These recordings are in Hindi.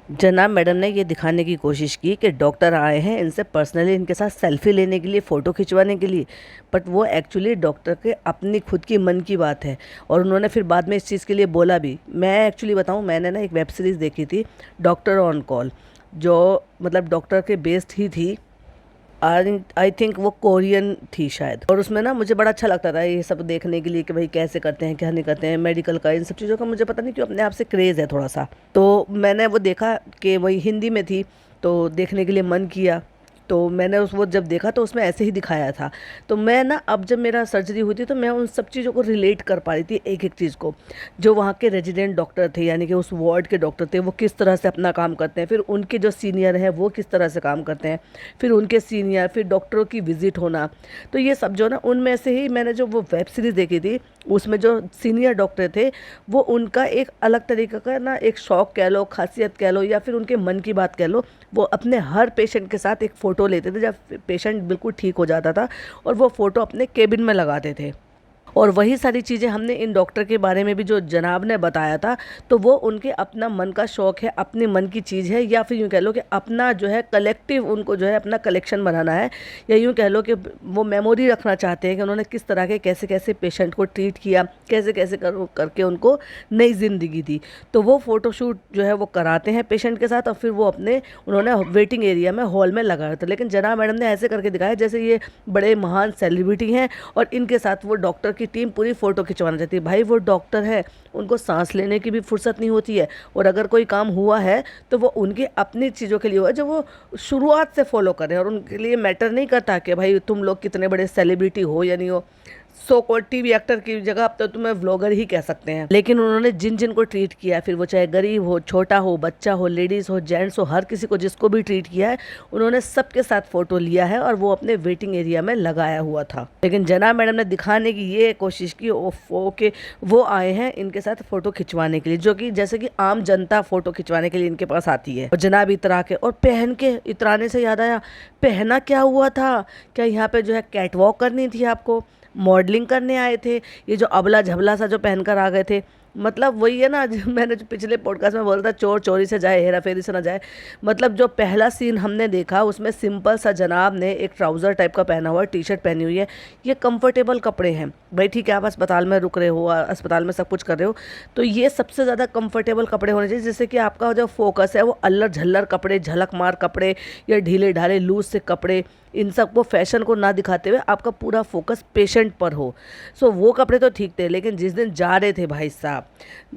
जनाब मैडम ने ये दिखाने की कोशिश की कि डॉक्टर आए हैं इनसे पर्सनली इनके साथ सेल्फी लेने के लिए, फ़ोटो खिंचवाने के लिए। बट वो एक्चुअली डॉक्टर के अपनी खुद की मन की बात है। और उन्होंने फिर बाद में इस चीज़ के लिए बोला भी। मैं एक्चुअली बताऊं, मैंने ना एक वेब सीरीज़ देखी थी, डॉक्टर ऑन कॉल, जो मतलब डॉक्टर के बेस्ड ही थी। आई थिंक वो कोरियन थी शायद। और उसमें ना मुझे बड़ा अच्छा लगता था ये सब देखने के लिए कि भाई कैसे करते हैं, क्या नहीं करते हैं, मेडिकल का, इन सब चीज़ों का मुझे पता नहीं क्यों अपने आप से क्रेज़ है थोड़ा सा। तो मैंने वो देखा कि वही हिंदी में थी, तो देखने के लिए मन किया। तो मैंने उस वो जब देखा तो उसमें ऐसे ही दिखाया था। तो मैं ना अब जब मेरा सर्जरी हुई थी तो मैं उन सब चीज़ों को रिलेट कर पा रही थी, एक एक चीज़ को। जो वहाँ के रेजिडेंट डॉक्टर थे, यानी कि उस वार्ड के डॉक्टर थे, वो किस तरह से अपना काम करते हैं, फिर उनके जो सीनियर हैं वो किस तरह से काम करते हैं, फिर उनके सीनियर, फिर डॉक्टरों की विजिट होना। तो ये सब जो ना, उनमें से ही मैंने जो वो वेब सीरीज़ देखी थी, उसमें जो सीनियर डॉक्टर थे वो उनका एक अलग तरीके का ना एक शौक कह लो, खासियत कह लो, या फिर उनके मन की बात कह लो। वो अपने हर पेशेंट के साथ एक फ़ोटो लेते थे जब पेशेंट बिल्कुल ठीक हो जाता था, और वो फ़ोटो अपने केबिन में लगाते थे। और वही सारी चीज़ें हमने इन डॉक्टर के बारे में भी जो जनाब ने बताया था, तो वो उनके अपना मन का शौक़ है, अपने मन की चीज़ है, या फिर यूँ कह लो कि अपना जो है कलेक्टिव, उनको जो है अपना कलेक्शन बनाना है, या यूँ कह लो कि वो मेमोरी रखना चाहते हैं कि उन्होंने किस तरह के कैसे कैसे पेशेंट को ट्रीट किया, कैसे कैसे करके उनको नई ज़िंदगी दी। तो वो फ़ोटोशूट जो है वो कराते हैं पेशेंट के साथ, और फिर वो अपने उन्होंने वेटिंग एरिया में हॉल में लगाया था। लेकिन जनाब मैडम ने ऐसे करके दिखाया जैसे ये बड़े महान सेलिब्रिटी हैं और इनके साथ वो डॉक्टर की टीम पूरी फ़ोटो खिंचवाना चाहती है। भाई वो डॉक्टर है, उनको सांस लेने की भी फुर्सत नहीं होती है, और अगर कोई काम हुआ है तो वो उनकी अपनी चीज़ों के लिए हुआ है जो वो शुरुआत से फॉलो करें, और उनके लिए मैटर नहीं करता कि भाई तुम लोग कितने बड़े सेलिब्रिटी हो या नहीं हो। सो कॉल्ड टीवी एक्टर की जगह अब तो तुम्हें व्लॉगर ही कह सकते हैं। लेकिन उन्होंने जिन जिन को ट्रीट किया, फिर वो चाहे गरीब हो, छोटा हो, बच्चा हो, लेडीज़ हो, जेंट्स हो, हर किसी को जिसको भी ट्रीट किया है, उन्होंने सबके साथ फ़ोटो लिया है और वो अपने वेटिंग एरिया में लगाया हुआ था। लेकिन जनाब मैडम ने दिखाने की ये कोशिश की के वो आए हैं इनके साथ फ़ोटो खिंचवाने के लिए, जो कि जैसे कि आम जनता फ़ोटो खिंचवाने के लिए इनके पास आती है। और जनाब इतरा के, और पहन के, इतराने से याद आया, पहना क्या हुआ था? क्या यहाँ पे जो है कैट वॉक करनी थी आपको? मॉडलिंग करने आए थे? ये जो अबला झबला सा जो पहनकर आ गए थे, मतलब वही है ना जो मैंने जो पिछले पॉडकास्ट में बोला था, चोर चोरी से जाए, हेरा फेरी से ना जाए। मतलब जो पहला सीन हमने देखा उसमें सिंपल सा जनाब ने एक ट्राउज़र टाइप का पहना हुआ है, टी शर्ट पहनी हुई है। ये कंफर्टेबल कपड़े हैं भाई, ठीक है आप अस्पताल में रुक रहे हो, अस्पताल में सब कुछ कर रहे हो, तो ये सबसे ज़्यादा कंफर्टेबल कपड़े होने चाहिए, जिससे कि आपका जो फोकस है वो अल्लर झल्लर कपड़े, झलक मार कपड़े, या ढीले ढाले लूज से कपड़े, इन सब को फैशन को ना दिखाते हुए आपका पूरा फोकस पेशेंट पर हो। सो वो कपड़े तो ठीक थे, लेकिन जिस दिन जा रहे थे भाई साहब,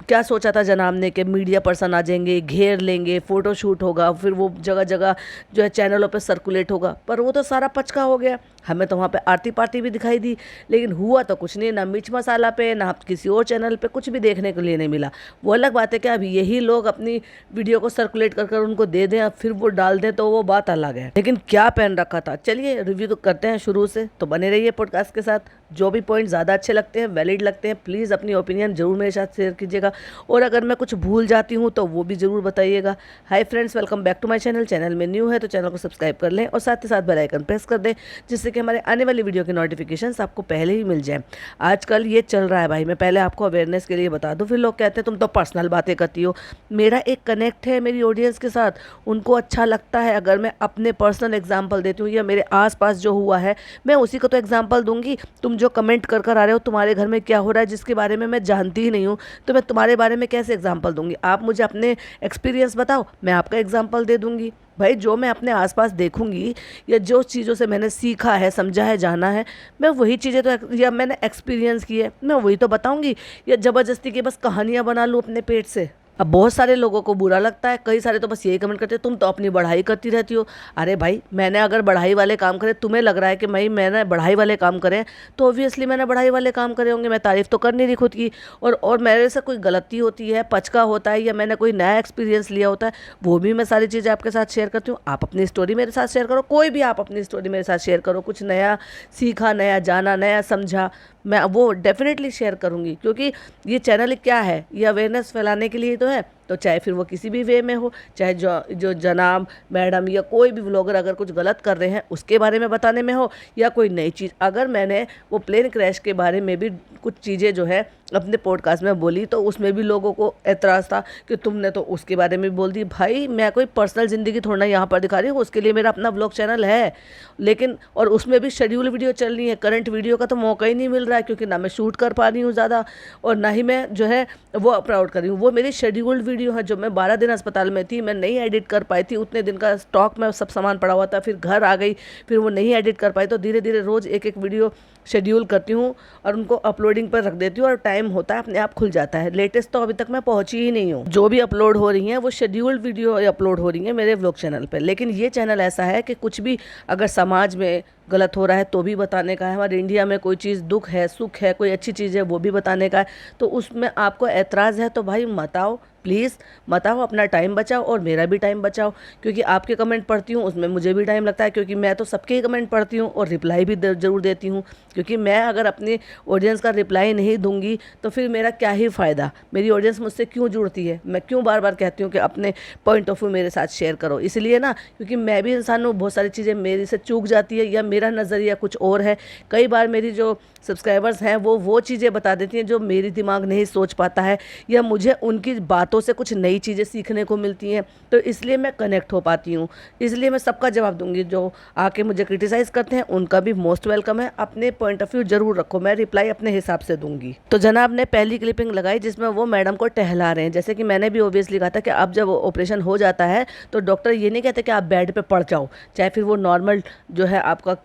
क्या सोचा था जनाब ने कि मीडिया पर्सन आ जाएंगे, घेर लेंगे, फ़ोटो शूट होगा, फिर वो जगह जगह जो है चैनलों पे सर्कुलेट होगा, पर वो तो सारा पचका हो गया। हमें तो वहाँ पे आरती पार्टी भी दिखाई दी, लेकिन हुआ तो कुछ नहीं, ना मिर्च मसाला पे, ना किसी और चैनल पे कुछ भी देखने के लिए नहीं मिला। वो अलग बात है कि अब यही लोग अपनी वीडियो को सर्कुलेट कर कर उनको दे दें, फिर वो डाल दें, तो वो बात अलग है। लेकिन क्या पहन रखा था, चलिए रिव्यू तो करते हैं शुरू से, तो बने रहिए पॉडकास्ट के साथ। जो भी पॉइंट ज़्यादा अच्छे लगते हैं, वैलिड लगते हैं, प्लीज़ अपनी ओपिनियन ज़रूर मेरे साथ शेयर कीजिएगा, और अगर मैं कुछ भूल जाती हूँ तो वो भी ज़रूर बताइएगा। Hi friends, welcome back to my channel. Channel में न्यू है तो चैनल को सब्सक्राइब कर लें, और साथ ही साथ बेल आइकन प्रेस कर दें, जिससे कि हमारे आने वाली वीडियो के नोटिफिकेशंस आपको पहले ही मिल जाए। आजकल ये चल रहा है भाई, मैं पहले आपको अवेयरनेस के लिए बता दूँ, फिर लोग कहते हैं तुम तो पर्सनल बातें करती हो। मेरा एक कनेक्ट है मेरी ऑडियंस के साथ, उनको अच्छा लगता है अगर मैं अपने पर्सनल एग्जाम्पल देती हूँ, या मेरे आसपास जो हुआ है मैं उसी को तो एग्जाम्पल दूंगी। तुम जो कमेंट कर कर आ रहे हो तुम्हारे घर में क्या हो रहा है जिसके बारे में मैं जानती ही नहीं हूँ, तो मैं तुम्हारे बारे में कैसे एग्जाम्पल दूंगी? आप मुझे अपने एक्सपीरियंस बताओ, मैं आपका एग्जाम्पल दे दूंगी। भाई जो मैं अपने आसपास देखूंगी, या जो चीज़ों से मैंने सीखा है, समझा है, जाना है, मैं वही चीज़ें तो, या मैंने एक्सपीरियंस की है, मैं वही तो बताऊंगी। या ज़बरदस्ती की बस कहानियाँ बना लूँ अपने पेट से? अब बहुत सारे लोगों को बुरा लगता है, कई सारे तो बस यही कमेंट करते हैं तुम तो अपनी बढ़ाई करती रहती हो। अरे भाई, मैंने अगर बढ़ाई वाले काम करे, तुम्हें लग रहा है कि भाई मैंने बढ़ाई वाले काम करे, तो ऑब्वियसली मैंने बढ़ाई वाले काम करे होंगे, मैं तारीफ़ तो कर नहीं रही खुद की। और मेरे से कोई गलती होती है, पचका होता है, या मैंने कोई नया एक्सपीरियंस लिया होता है, वो भी मैं सारी चीज़ें आपके साथ शेयर करती हूँ। आप अपनी स्टोरी मेरे साथ शेयर करो, कोई भी आप अपनी स्टोरी मेरे साथ शेयर करो, कुछ नया सीखा, नया जाना, नया समझा, मैं वो डेफिनेटली शेयर करूँगी, क्योंकि ये चैनल क्या है, ये अवेयरनेस फैलाने के लिए तो है। तो चाहे फिर वो किसी भी वे में हो, चाहे जो जनाब, मैडम या कोई भी व्लॉगर अगर कुछ गलत कर रहे हैं उसके बारे में बताने में हो, या कोई नई चीज़, अगर मैंने वो प्लेन क्रैश के बारे में भी कुछ चीज़ें जो है अपने पॉडकास्ट में बोली तो उसमें भी लोगों को एतराज़ था कि तुमने तो उसके बारे में बोल दी। भाई मैं कोई पर्सनल ज़िंदगी थोड़ा यहाँ पर दिखा रही हूँ, उसके लिए मेरा अपना व्लॉग चैनल है, लेकिन और उसमें भी शेड्यूल वीडियो चल रही है। करंट वीडियो का तो मौका ही नहीं मिल रहा है, क्योंकि ना मैं शूट कर पा रही हूँ ज़्यादा और ना ही मैं जो है वो अपलोड कर रही हूँ। वो मेरी शेड्यूल्ड वीडियो है जो मैं 12 दिन अस्पताल में थी, मैं नहीं एडिट कर पाई थी, उतने दिन का स्टॉक में सब सामान पड़ा हुआ था, फिर घर आ गई, फिर वो नहीं एडिट कर पाई, तो धीरे धीरे रोज़ एक एक वीडियो शेड्यूल करती हूँ और उनको अपलोडिंग पर रख देती हूँ और टाइम होता है अपने आप खुल जाता है। लेटेस्ट तो अभी तक मैं पहुँची ही नहीं हूँ। जो भी अपलोड हो रही हैं वो शेड्यूल्ड वीडियो अपलोड हो रही हैं मेरे व्लॉग चैनल पर। लेकिन ये चैनल ऐसा है कि कुछ भी अगर समाज में गलत हो रहा है तो भी बताने का है, हमारे इंडिया में कोई चीज़ दुख है, सुख है, कोई अच्छी चीज़ है वो भी बताने का है। तो उसमें आपको एतराज़ है तो भाई मत आओ, प्लीज़ मत आओ, अपना टाइम बचाओ और मेरा भी टाइम बचाओ, क्योंकि आपके कमेंट पढ़ती हूँ उसमें मुझे भी टाइम लगता है, क्योंकि मैं तो सबके ही कमेंट पढ़ती हूँ और रिप्लाई भी ज़रूर देती हूँ। क्योंकि मैं अगर अपने ऑडियंस का रिप्लाई नहीं दूंगी तो फिर मेरा क्या ही फ़ायदा, मेरी ऑडियंस मुझसे क्यों जुड़ती है। मैं क्यों बार बार कहती हूँ कि अपने पॉइंट ऑफ व्यू मेरे साथ शेयर करो, इसलिए ना, क्योंकि मैं भी इंसान हूँ, बहुत सारी चीज़ें मेरे से चूक जाती है या मेरा नज़रिया कुछ और है। कई बार मेरी जो सब्सक्राइबर्स हैं वो चीज़ें बता देती हैं जो मेरी दिमाग नहीं सोच पाता है, या मुझे उनकी बातों से कुछ नई चीज़ें सीखने को मिलती हैं, तो इसलिए मैं कनेक्ट हो पाती हूँ। इसलिए मैं सबका जवाब दूंगी, जो आके मुझे क्रिटिसाइज़ करते हैं उनका भी मोस्ट वेलकम है। अपने पॉइंट ऑफ व्यू जरूर रखो, मैं रिप्लाई अपने हिसाब से दूंगी। तो जनाब ने पहली क्लिपिंग लगाई जिसमें वो मैडम को टहला रहे हैं। जैसे कि मैंने भी ऑब्वियसली कहा था कि अब जब ऑपरेशन हो जाता है तो डॉक्टर ये नहीं कहते कि आप बेड पर पड़ जाओ, चाहे फिर वो नॉर्मल जो है आपका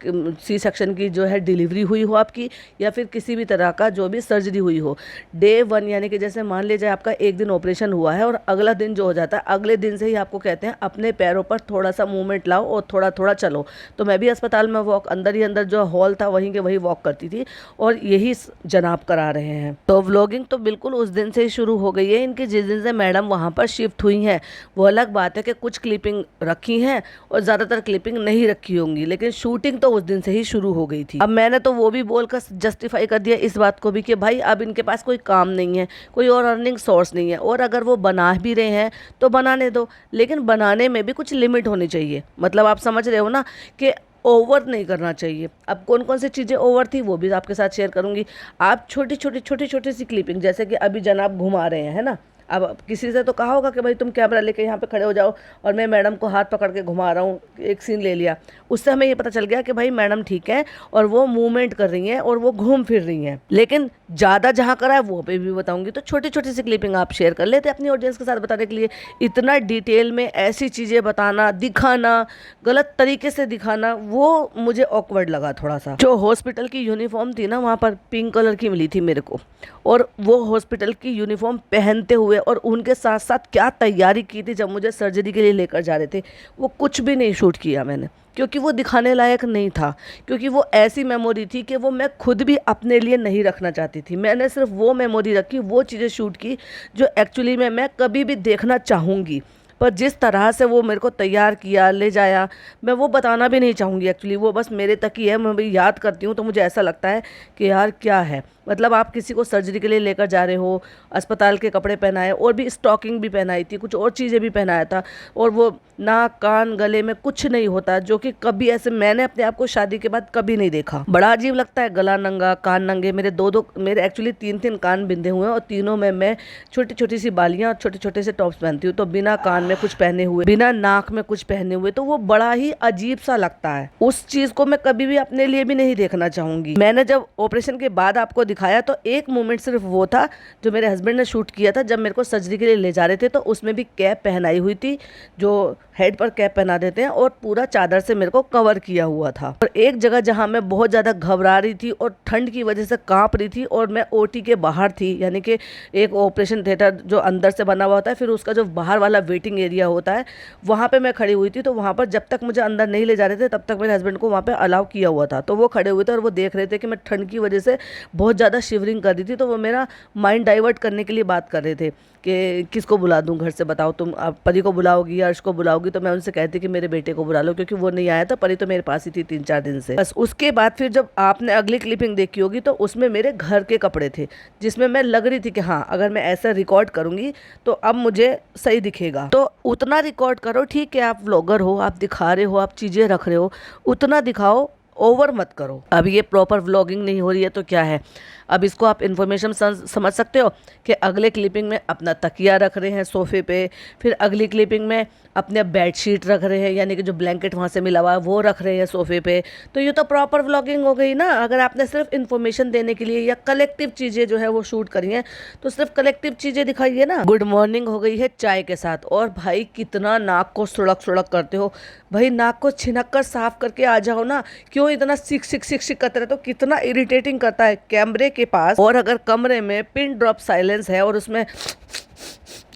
सी सेक्शन की जो है डिलीवरी हुई हो आपकी, या फिर किसी भी तरह का जो भी सर्जरी हुई हो। डे 1 यानी कि जैसे मान लीजिए आपका एक दिन ऑपरेशन हुआ है और अगला दिन जो हो जाता है, अगले दिन से ही आपको कहते हैं अपने पैरों पर थोड़ा सा मूवमेंट लाओ और थोड़ा थोड़ा चलो। तो मैं भी अस्पताल में वॉक, अंदर ही अंदर जो हॉल था वहीं के वहीं वॉक करती थी और यही जनाब करा रहे हैं। तो व्लॉगिंग तो बिल्कुल उस दिन से ही शुरू हो गई है इनकी, जिस दिन से मैडम वहाँ पर शिफ्ट हुई हैं। वो अलग बात है कि कुछ क्लिपिंग रखी हैं और ज़्यादातर क्लिपिंग नहीं रखी होंगी, लेकिन शूटिंग तो उस दिन से ही शुरू हो गई थी। अब मैंने तो वो भी बोलकर जस्टिफाई कर दिया इस बात को भी कि भाई अब इनके पास कोई काम नहीं है, कोई और अर्निंग सोर्स नहीं है, और अगर वो बना भी रहे हैं तो बनाने दो, लेकिन बनाने में भी कुछ लिमिट होनी चाहिए। मतलब आप समझ रहे हो ना कि ओवर नहीं करना चाहिए। अब कौन कौन सी चीज़ें ओवर थी वो भी आपके साथ शेयर करूंगी। आप छोटी सी क्लिपिंग, जैसे कि अभी जनाब घुमा रहे हैं, है ना, अब किसी से तो कहा होगा कि भाई तुम कैमरा लेके यहाँ पे खड़े हो जाओ और मैं मैडम को हाथ पकड़ के घुमा रहा हूँ, एक सीन ले लिया। उससे हमें ये पता चल गया कि भाई मैडम ठीक है और वो मूवमेंट कर रही हैं और वो घूम फिर रही हैं। लेकिन ज़्यादा जहाँ करा है वो पे भी बताऊँगी। तो छोटी सी क्लिपिंग आप शेयर कर लेते अपनी ऑडियंस के साथ बताने के लिए। इतना डिटेल में ऐसी चीज़ें बताना, दिखाना, गलत तरीके से दिखाना, वो मुझे ऑकवर्ड लगा थोड़ा सा। जो हॉस्पिटल की यूनिफॉर्म थी ना, वहाँ पर पिंक कलर की मिली थी मेरे को, और वो हॉस्पिटल की यूनिफॉर्म पहनते हुए और उनके साथ साथ क्या तैयारी की थी जब मुझे सर्जरी के लिए लेकर जा रहे थे, वो कुछ भी नहीं शूट किया मैंने, क्योंकि वो दिखाने लायक नहीं था। क्योंकि वो ऐसी मेमोरी थी कि वो मैं खुद भी अपने लिए नहीं रखना चाहती थी। मैंने सिर्फ वो मेमोरी रखी, वो चीज़ें शूट की जो एक्चुअली में मैं कभी भी देखना चाहूँगी। पर जिस तरह से वो मेरे को तैयार किया, ले जाया, मैं वो बताना भी नहीं चाहूँगी एक्चुअली। वो बस मेरे तक ही है। मैं भी याद करती हूँ तो मुझे ऐसा लगता है कि यार क्या है, मतलब आप किसी को सर्जरी के लिए लेकर जा रहे हो, अस्पताल के कपड़े पहनाए और भी स्टॉकिंग भी पहनाई थी, कुछ और चीज़ें भी पहनाया था, और वो नाक कान गले में कुछ नहीं होता, जो कि कभी ऐसे मैंने अपने आप को शादी के बाद कभी नहीं देखा। बड़ा अजीब लगता है, गला नंगा, कान नंगे। मेरे एक्चुअली 3 कान बिंदे हुए हैं और तीनों में मैं छोटी सी बालियाँ और छोटे से टॉप्स पहनती हूँ। तो बिना कान में कुछ पहने हुए, बिना नाक में कुछ पहने हुए, तो वो बड़ा ही अजीब सा लगता है। उस चीज़ को मैं कभी भी अपने लिए भी नहीं देखना चाहूँगी। मैंने जब ऑपरेशन के बाद आपको दिखाया तो एक मोमेंट सिर्फ वो था जो मेरे हस्बैंड ने शूट किया था, जब मेरे को सर्जरी के लिए ले जा रहे थे, तो उसमें भी कैप पहनाई हुई थी, जो हेड पर कैप पहना देते हैं, और पूरा चादर से मेरे को कवर किया हुआ था। और एक जगह जहाँ मैं बहुत ज़्यादा घबरा रही थी और ठंड की वजह से काँप रही थी, और मैं ओटी के बाहर थी, यानी कि एक ऑपरेशन थिएटर जो अंदर से बना हुआ होता है, फिर उसका जो बाहर वाला वेटिंग एरिया होता है, वहाँ पर मैं खड़ी हुई थी। तो वहाँ पर जब तक मुझे अंदर नहीं ले जा रहे थे तब तक मेरे हस्बैंड को वहाँ पर अलाउ किया हुआ था। तो वो खड़े हुए थे और वो देख रहे थे कि मैं ठंड की वजह से बहुत ज़्यादा शिवरिंग कर रही थी। तो वो मेरा माइंड डाइवर्ट करने के लिए बात कर रहे थे कि किसको बुला दूं घर से, बताओ तुम आप परी को बुलाओगी या अर्श को बुलाओगी। तो मैं उनसे कहती कि मेरे बेटे को बुला लो, क्योंकि वो नहीं आया था, परी तो मेरे पास ही थी 3-4 दिन से। बस उसके बाद फिर जब आपने अगली क्लिपिंग देखी होगी तो उसमें मेरे घर के कपड़े थे, जिसमें मैं लग रही थी कि हाँ अगर मैं ऐसा रिकॉर्ड करूंगी तो अब मुझे सही दिखेगा। तो उतना रिकॉर्ड करो, ठीक है, आप व्लॉगर हो, आप दिखा रहे हो, आप चीज़ें रख रहे हो, उतना दिखाओ, ओवर मत करो। अब ये प्रॉपर व्लॉगिंग नहीं हो रही है तो क्या है। अब इसको आप इन्फॉर्मेशन समझ सकते हो कि अगले क्लिपिंग में अपना तकिया रख रहे हैं सोफे पे, फिर अगली क्लिपिंग में अपने बेडशीट रख रहे हैं, यानी कि जो ब्लैंकेट वहाँ से मिला हुआ है वो रख रहे हैं सोफे पे। तो ये तो प्रॉपर व्लॉगिंग हो गई ना। अगर आपने सिर्फ इन्फॉर्मेशन देने के लिए या कलेक्टिव चीज़ें जो है वो शूट करी हैं तो सिर्फ कलेक्टिव चीज़ें दिखाइए ना। गुड मॉर्निंग हो गई है चाय के साथ, और भाई कितना नाक को सुड़क सुड़क करते हो भाई, नाक को छिनक कर साफ करके आ जाओ ना, क्यों इतना सिक सिक सिक सिक करते रहते हो, कितना इरिटेटिंग करता है कैमरे के पास। और अगर कमरे में पिन ड्रॉप साइलेंस है और उसमें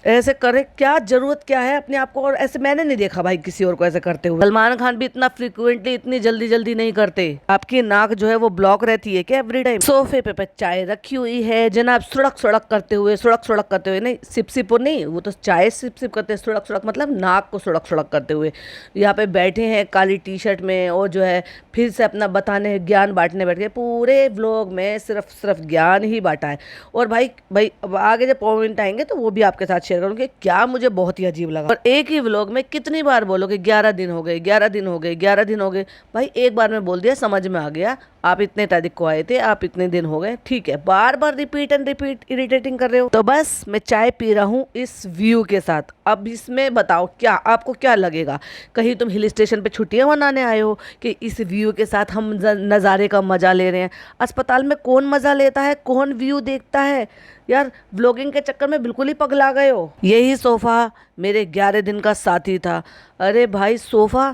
ऐसे करे, क्या जरूरत क्या है अपने आप को। और ऐसे मैंने नहीं देखा भाई किसी और को ऐसे करते हुए। सलमान खान भी इतना फ्रिक्वेंटली इतनी जल्दी जल्दी नहीं करते। आपकी नाक जो है वो ब्लॉक रहती है क्या एवरी टाइम। सोफे पे चाय रखी हुई है जनाब, सुड़क सुड़क करते हुए, सुड़क सुड़क करते हुए नहीं, सिप सिप नहीं, वो तो चाय सिप सिप करते हैं, सुड़क सुड़क मतलब नाक को सुड़क सुड़क करते हुए यहाँ पे बैठे हैं काली टी शर्ट में, और जो है फिर से अपना बताने ज्ञान बांटने बैठ गए। पूरे व्लॉग में सिर्फ ज्ञान ही बांटा है। और भाई अब आगे जब पॉइंट आएंगे तो वो भी आपके साथ शेयर करूँगी, क्या मुझे बहुत ही अजीब लगा। और एक ही व्लॉग में कितनी बार बोलोगे 11 दिन हो गए, 11 दिन हो गए, 11 दिन हो गए। भाई एक बार में बोल दिया, समझ में आ गया, आप इतने तारीख को आए थे, आप इतने दिन हो गए, ठीक है। बार बार रिपीट एंड रिपीट इरिटेटिंग कर रहे हो। तो बस मैं चाय पी रहा हूँ इस व्यू के साथ। अब इसमें बताओ क्या आपको क्या लगेगा, कहीं तुम हिल स्टेशन पे छुट्टियां मनाने आए हो कि इस व्यू के साथ हम नज़ारे का मजा ले रहे हैं। अस्पताल में कौन मजा लेता है, कौन व्यू देखता है यार। व्लॉगिंग के चक्कर में बिल्कुल ही पगला गए हो। यही सोफा मेरे 11 दिन का साथी था। अरे भाई सोफा,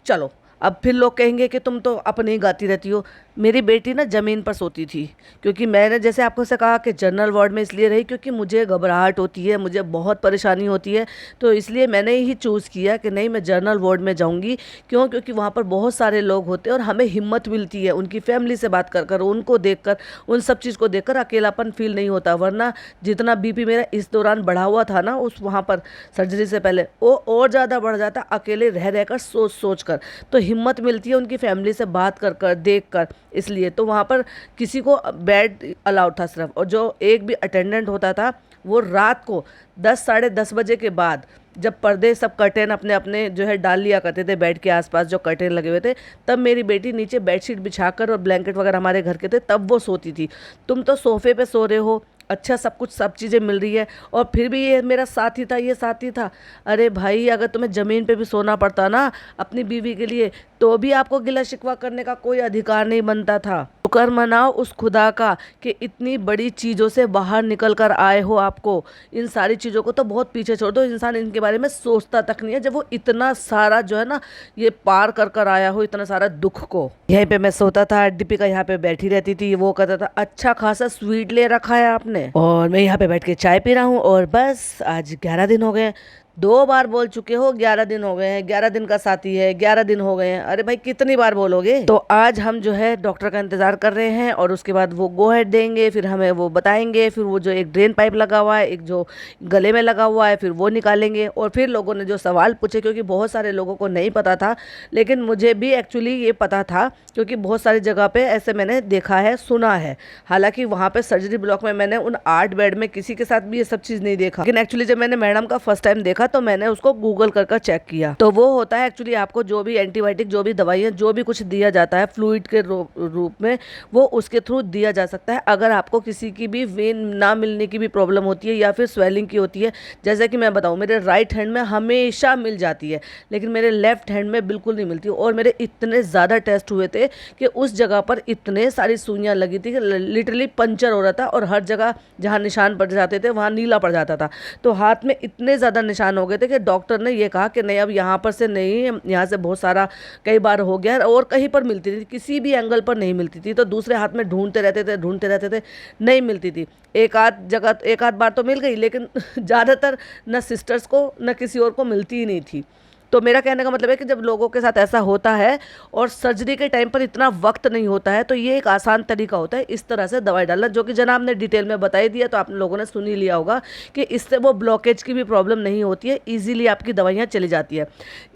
चलो अब फिर लोग कहेंगे कि तुम तो अपने ही गाती रहती हो। मेरी बेटी ना ज़मीन पर सोती थी, क्योंकि मैंने जैसे आपको से कहा कि जनरल वार्ड में इसलिए रही क्योंकि मुझे घबराहट होती है, मुझे बहुत परेशानी होती है। तो इसलिए मैंने ही चूज़ किया कि नहीं, मैं जनरल वार्ड में जाऊंगी। क्यों? क्योंकि वहाँ पर बहुत सारे लोग होते हैं और हमें हिम्मत मिलती है उनकी फैमिली से बात कर कर, उनको देख कर, उन सब चीज़ को देख कर अकेलापन फील नहीं होता। वरना जितना बीपी मेरा इस दौरान बढ़ा हुआ था ना, उस वहाँ पर सर्जरी से पहले, वो और ज़्यादा बढ़ जाता अकेले रह रह कर, सोच सोच कर। तो हिम्मत मिलती है उनकी फैमिली से बात कर कर, देख कर। इसलिए तो वहाँ पर किसी को बेड अलाउड था सिर्फ, और जो एक भी अटेंडेंट होता था वो रात को 10 साढ़े 10 बजे के बाद, जब पर्दे सब कर्टेन अपने अपने जो है डाल लिया करते थे बेड के आसपास जो कर्टेन लगे हुए थे, तब मेरी बेटी नीचे बेडशीट बिछाकर और ब्लैंकेट वगैरह हमारे घर के थे तब वो सोती थी। तुम तो सोफे पे सो रहे हो, अच्छा सब कुछ सब चीज़ें मिल रही है, और फिर भी ये मेरा साथी था, ये साथी था। अरे भाई अगर तुम्हें ज़मीन पे भी सोना पड़ता ना अपनी बीवी के लिए, तो भी आपको गिला शिकवा करने का कोई अधिकार नहीं बनता था। शुक्र मनाओ उस खुदा का कि इतनी बड़ी चीज़ों से बाहर निकल कर आए हो। आपको इन सारी चीज़ों को तो बहुत पीछे छोड़ दो, इंसान इनके बारे में सोचता तक नहीं है जब वो इतना सारा जो है ना ये पार कर कर आया हो, इतना सारा दुख को। यहीं पे मैं सोता था, दीपिका यहाँ पे बैठी रहती थी, वो कहता था अच्छा खासा स्वीट ले रखा है आपने, और मैं यहाँ पे बैठ के चाय पी रहा हूँ। और बस आज 11 दिन हो गए। 2 बार बोल चुके हो 11 दिन हो गए हैं, 11 दिन का साथी है, 11 दिन हो गए हैं। अरे भाई कितनी बार बोलोगे। तो आज हम जो है डॉक्टर का इंतजार कर रहे हैं, और उसके बाद वो गो हेड देंगे, फिर हमें वो बताएंगे, फिर वो जो एक ड्रेन पाइप लगा हुआ है, एक जो गले में लगा हुआ है, फिर वो निकालेंगे। और फिर लोगों ने जो सवाल पूछे, क्योंकि बहुत सारे लोगों को नहीं पता था, लेकिन मुझे भी एक्चुअली ये पता था, क्योंकि बहुत सारी जगह पे ऐसे मैंने देखा है, सुना है। हालांकि वहाँ पे सर्जरी ब्लॉक में मैंने उन 8 बेड में किसी के साथ भी ये सब चीज़ नहीं देखा, लेकिन एक्चुअली जब मैंने मैडम का फर्स्ट टाइम देखा तो मैंने उसको गूगल कर चेक किया। तो वो होता है एक्चुअली आपको जो भी एंटीबायोटिक, जो भी दवाइयाँ, जो भी कुछ दिया जाता है फ्लूइड के रूप में, वो उसके थ्रू दिया जा सकता है। अगर आपको किसी की भी वेन ना मिलने की भी प्रॉब्लम होती है या फिर स्वेलिंग की होती है, जैसे कि मैं बताऊँ मेरे राइट हैंड में हमेशा मिल जाती है, लेकिन मेरे लेफ्ट हैंड में बिल्कुल नहीं मिलती। और मेरे इतने ज़्यादा टेस्ट हुए थे कि उस जगह पर इतने सारी सुइयाँ लगी थी कि लिटरली पंचर हो रहा था, और हर जगह जहाँ निशान पड़ जाते थे वहाँ नीला पड़ जाता था। तो हाथ में इतने ज़्यादा निशान हो गए थे कि डॉक्टर ने ये कहा कि नहीं अब यहाँ पर से नहीं, यहाँ से बहुत सारा कई बार हो गया, और कहीं पर मिलती थी, किसी भी एंगल पर नहीं मिलती थी। तो दूसरे हाथ में ढूंढते रहते थे, नहीं मिलती थी। एक आध जगह, एक आध बार तो मिल गई, लेकिन ज़्यादातर न सिस्टर्स को न किसी और को मिलती ही नहीं थी। तो मेरा कहने का मतलब है कि जब लोगों के साथ ऐसा होता है और सर्जरी के टाइम पर इतना वक्त नहीं होता है, तो ये एक आसान तरीका होता है इस तरह से दवाई डालना, जो कि जनाब ने डिटेल में बता ही दिया, तो आप लोगों ने सुन ही लिया होगा कि इससे वो ब्लॉकेज की भी प्रॉब्लम नहीं होती है, ईजिली आपकी दवाइयाँ चली जाती है।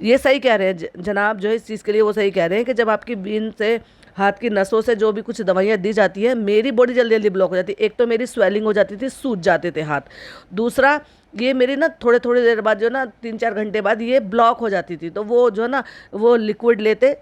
ये सही कह रहे हैं जनाब, जो है इस चीज़ के लिए वो सही कह रहे हैं कि जब आपकी बीन से, हाथ की नसों से जो भी कुछ दवाइयाँ दी जाती है, मेरी बॉडी जल्दी जल्दी ब्लॉक हो जाती है। एक तो मेरी स्वेलिंग हो जाती थी, सूज जाते थे हाथ, दूसरा ये मेरी ना थोड़े थोड़ी देर बाद जो ना 3-4 घंटे बाद ये ब्लॉक हो जाती थी, तो वो जो है ना वो लिक्विड लेते,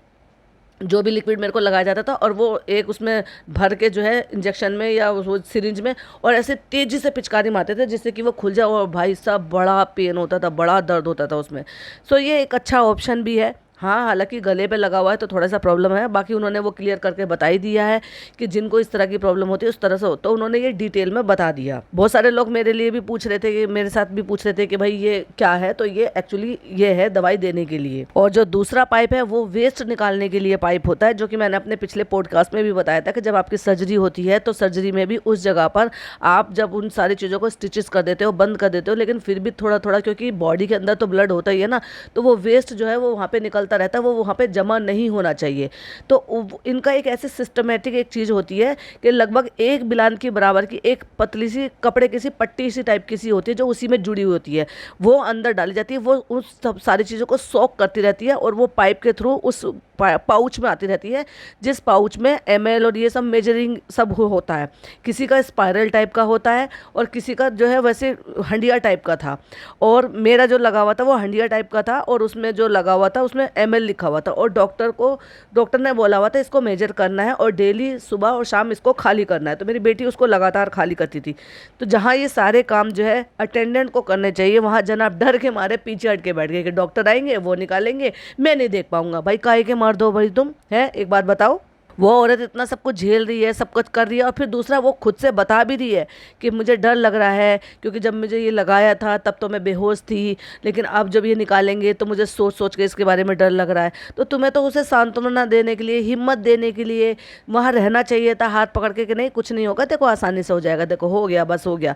जो भी लिक्विड मेरे को लगाया जाता था, और वो एक उसमें भर के जो है इंजेक्शन में या वो सिरिंज में, और ऐसे तेज़ी से पिचकारी मारते थे जिससे कि वो खुल जाए, और भाई साहब बड़ा पेन होता था, बड़ा दर्द होता था उसमें। सो ये एक अच्छा ऑप्शन भी है। हाँ, हालांकि गले पे लगा हुआ है तो थोड़ा सा प्रॉब्लम है, बाकी उन्होंने वो क्लियर करके बता ही दिया है कि जिनको इस तरह की प्रॉब्लम होती है उस तरह से हो, तो उन्होंने ये डिटेल में बता दिया। बहुत सारे लोग मेरे लिए भी पूछ रहे थे, कि मेरे साथ भी पूछ रहे थे कि भाई ये क्या है, तो ये एक्चुअली ये है दवाई देने के लिए। और जो दूसरा पाइप है वो वेस्ट निकालने के लिए पाइप होता है, जो कि मैंने अपने पिछले पॉडकास्ट में भी बताया था कि जब आपकी सर्जरी होती है तो सर्जरी में भी उस जगह पर आप जब उन सारी चीज़ों को स्टिचेस कर देते हो, बंद कर देते हो, लेकिन फिर भी थोड़ा थोड़ा, क्योंकि बॉडी के अंदर तो ब्लड होता ही है ना, तो वो वेस्ट जो है वो वहाँ पे निकलता रहता है, वो वहाँ पे जमा नहीं होना चाहिए। तो इनका एक ऐसे सिस्टमेटिक एक चीज़ होती है कि लगभग 1 बिलान की बराबर की एक पतली सी कपड़े की सी पट्टी सी टाइप की सी होती है, जो उसी में जुड़ी हुई होती है, वो अंदर डाली जाती है, वो उस सब सारी चीज़ों को सोक करती रहती है, और वो पाइप के थ्रू उस पाउच में आती रहती है, जिस पाउच में ml और ये सब मेजरिंग सब होता है। किसी का स्पाइरल टाइप का होता है और किसी का जो है वैसे हंडिया टाइप का था, और मेरा जो लगा हुआ था वो हंडिया टाइप का था, और उसमें जो लगा हुआ था उसमें ml लिखा हुआ था, और डॉक्टर ने बोला हुआ था इसको मेजर करना है और डेली सुबह और शाम इसको खाली करना है। तो मेरी बेटी उसको लगातार खाली करती थी। तो जहाँ ये सारे काम जो है अटेंडेंट को करने चाहिए, वहाँ जनाब डर के मारे पीछे हट के बैठ गए कि डॉक्टर आएंगे वो निकालेंगे, मैं नहीं देख पाऊंगा। भाई काहे के मार दो भाई, तुम है एक बात बताओ। वो औरत इतना सब कुछ झेल रही है, सब कुछ कर रही है, और फिर दूसरा वो खुद से बता भी रही है कि मुझे डर लग रहा है, क्योंकि जब मुझे ये लगाया था तब तो मैं बेहोश थी, लेकिन अब जब ये निकालेंगे तो मुझे सोच सोच के इसके बारे में डर लग रहा है। तो तुम्हें तो उसे सांत्वना देने के लिए, हिम्मत देने के लिए वहाँ रहना चाहिए था, हाथ पकड़ के कि नहीं कुछ नहीं होगा, देखो आसानी से हो जाएगा, देखो हो गया, बस हो गया।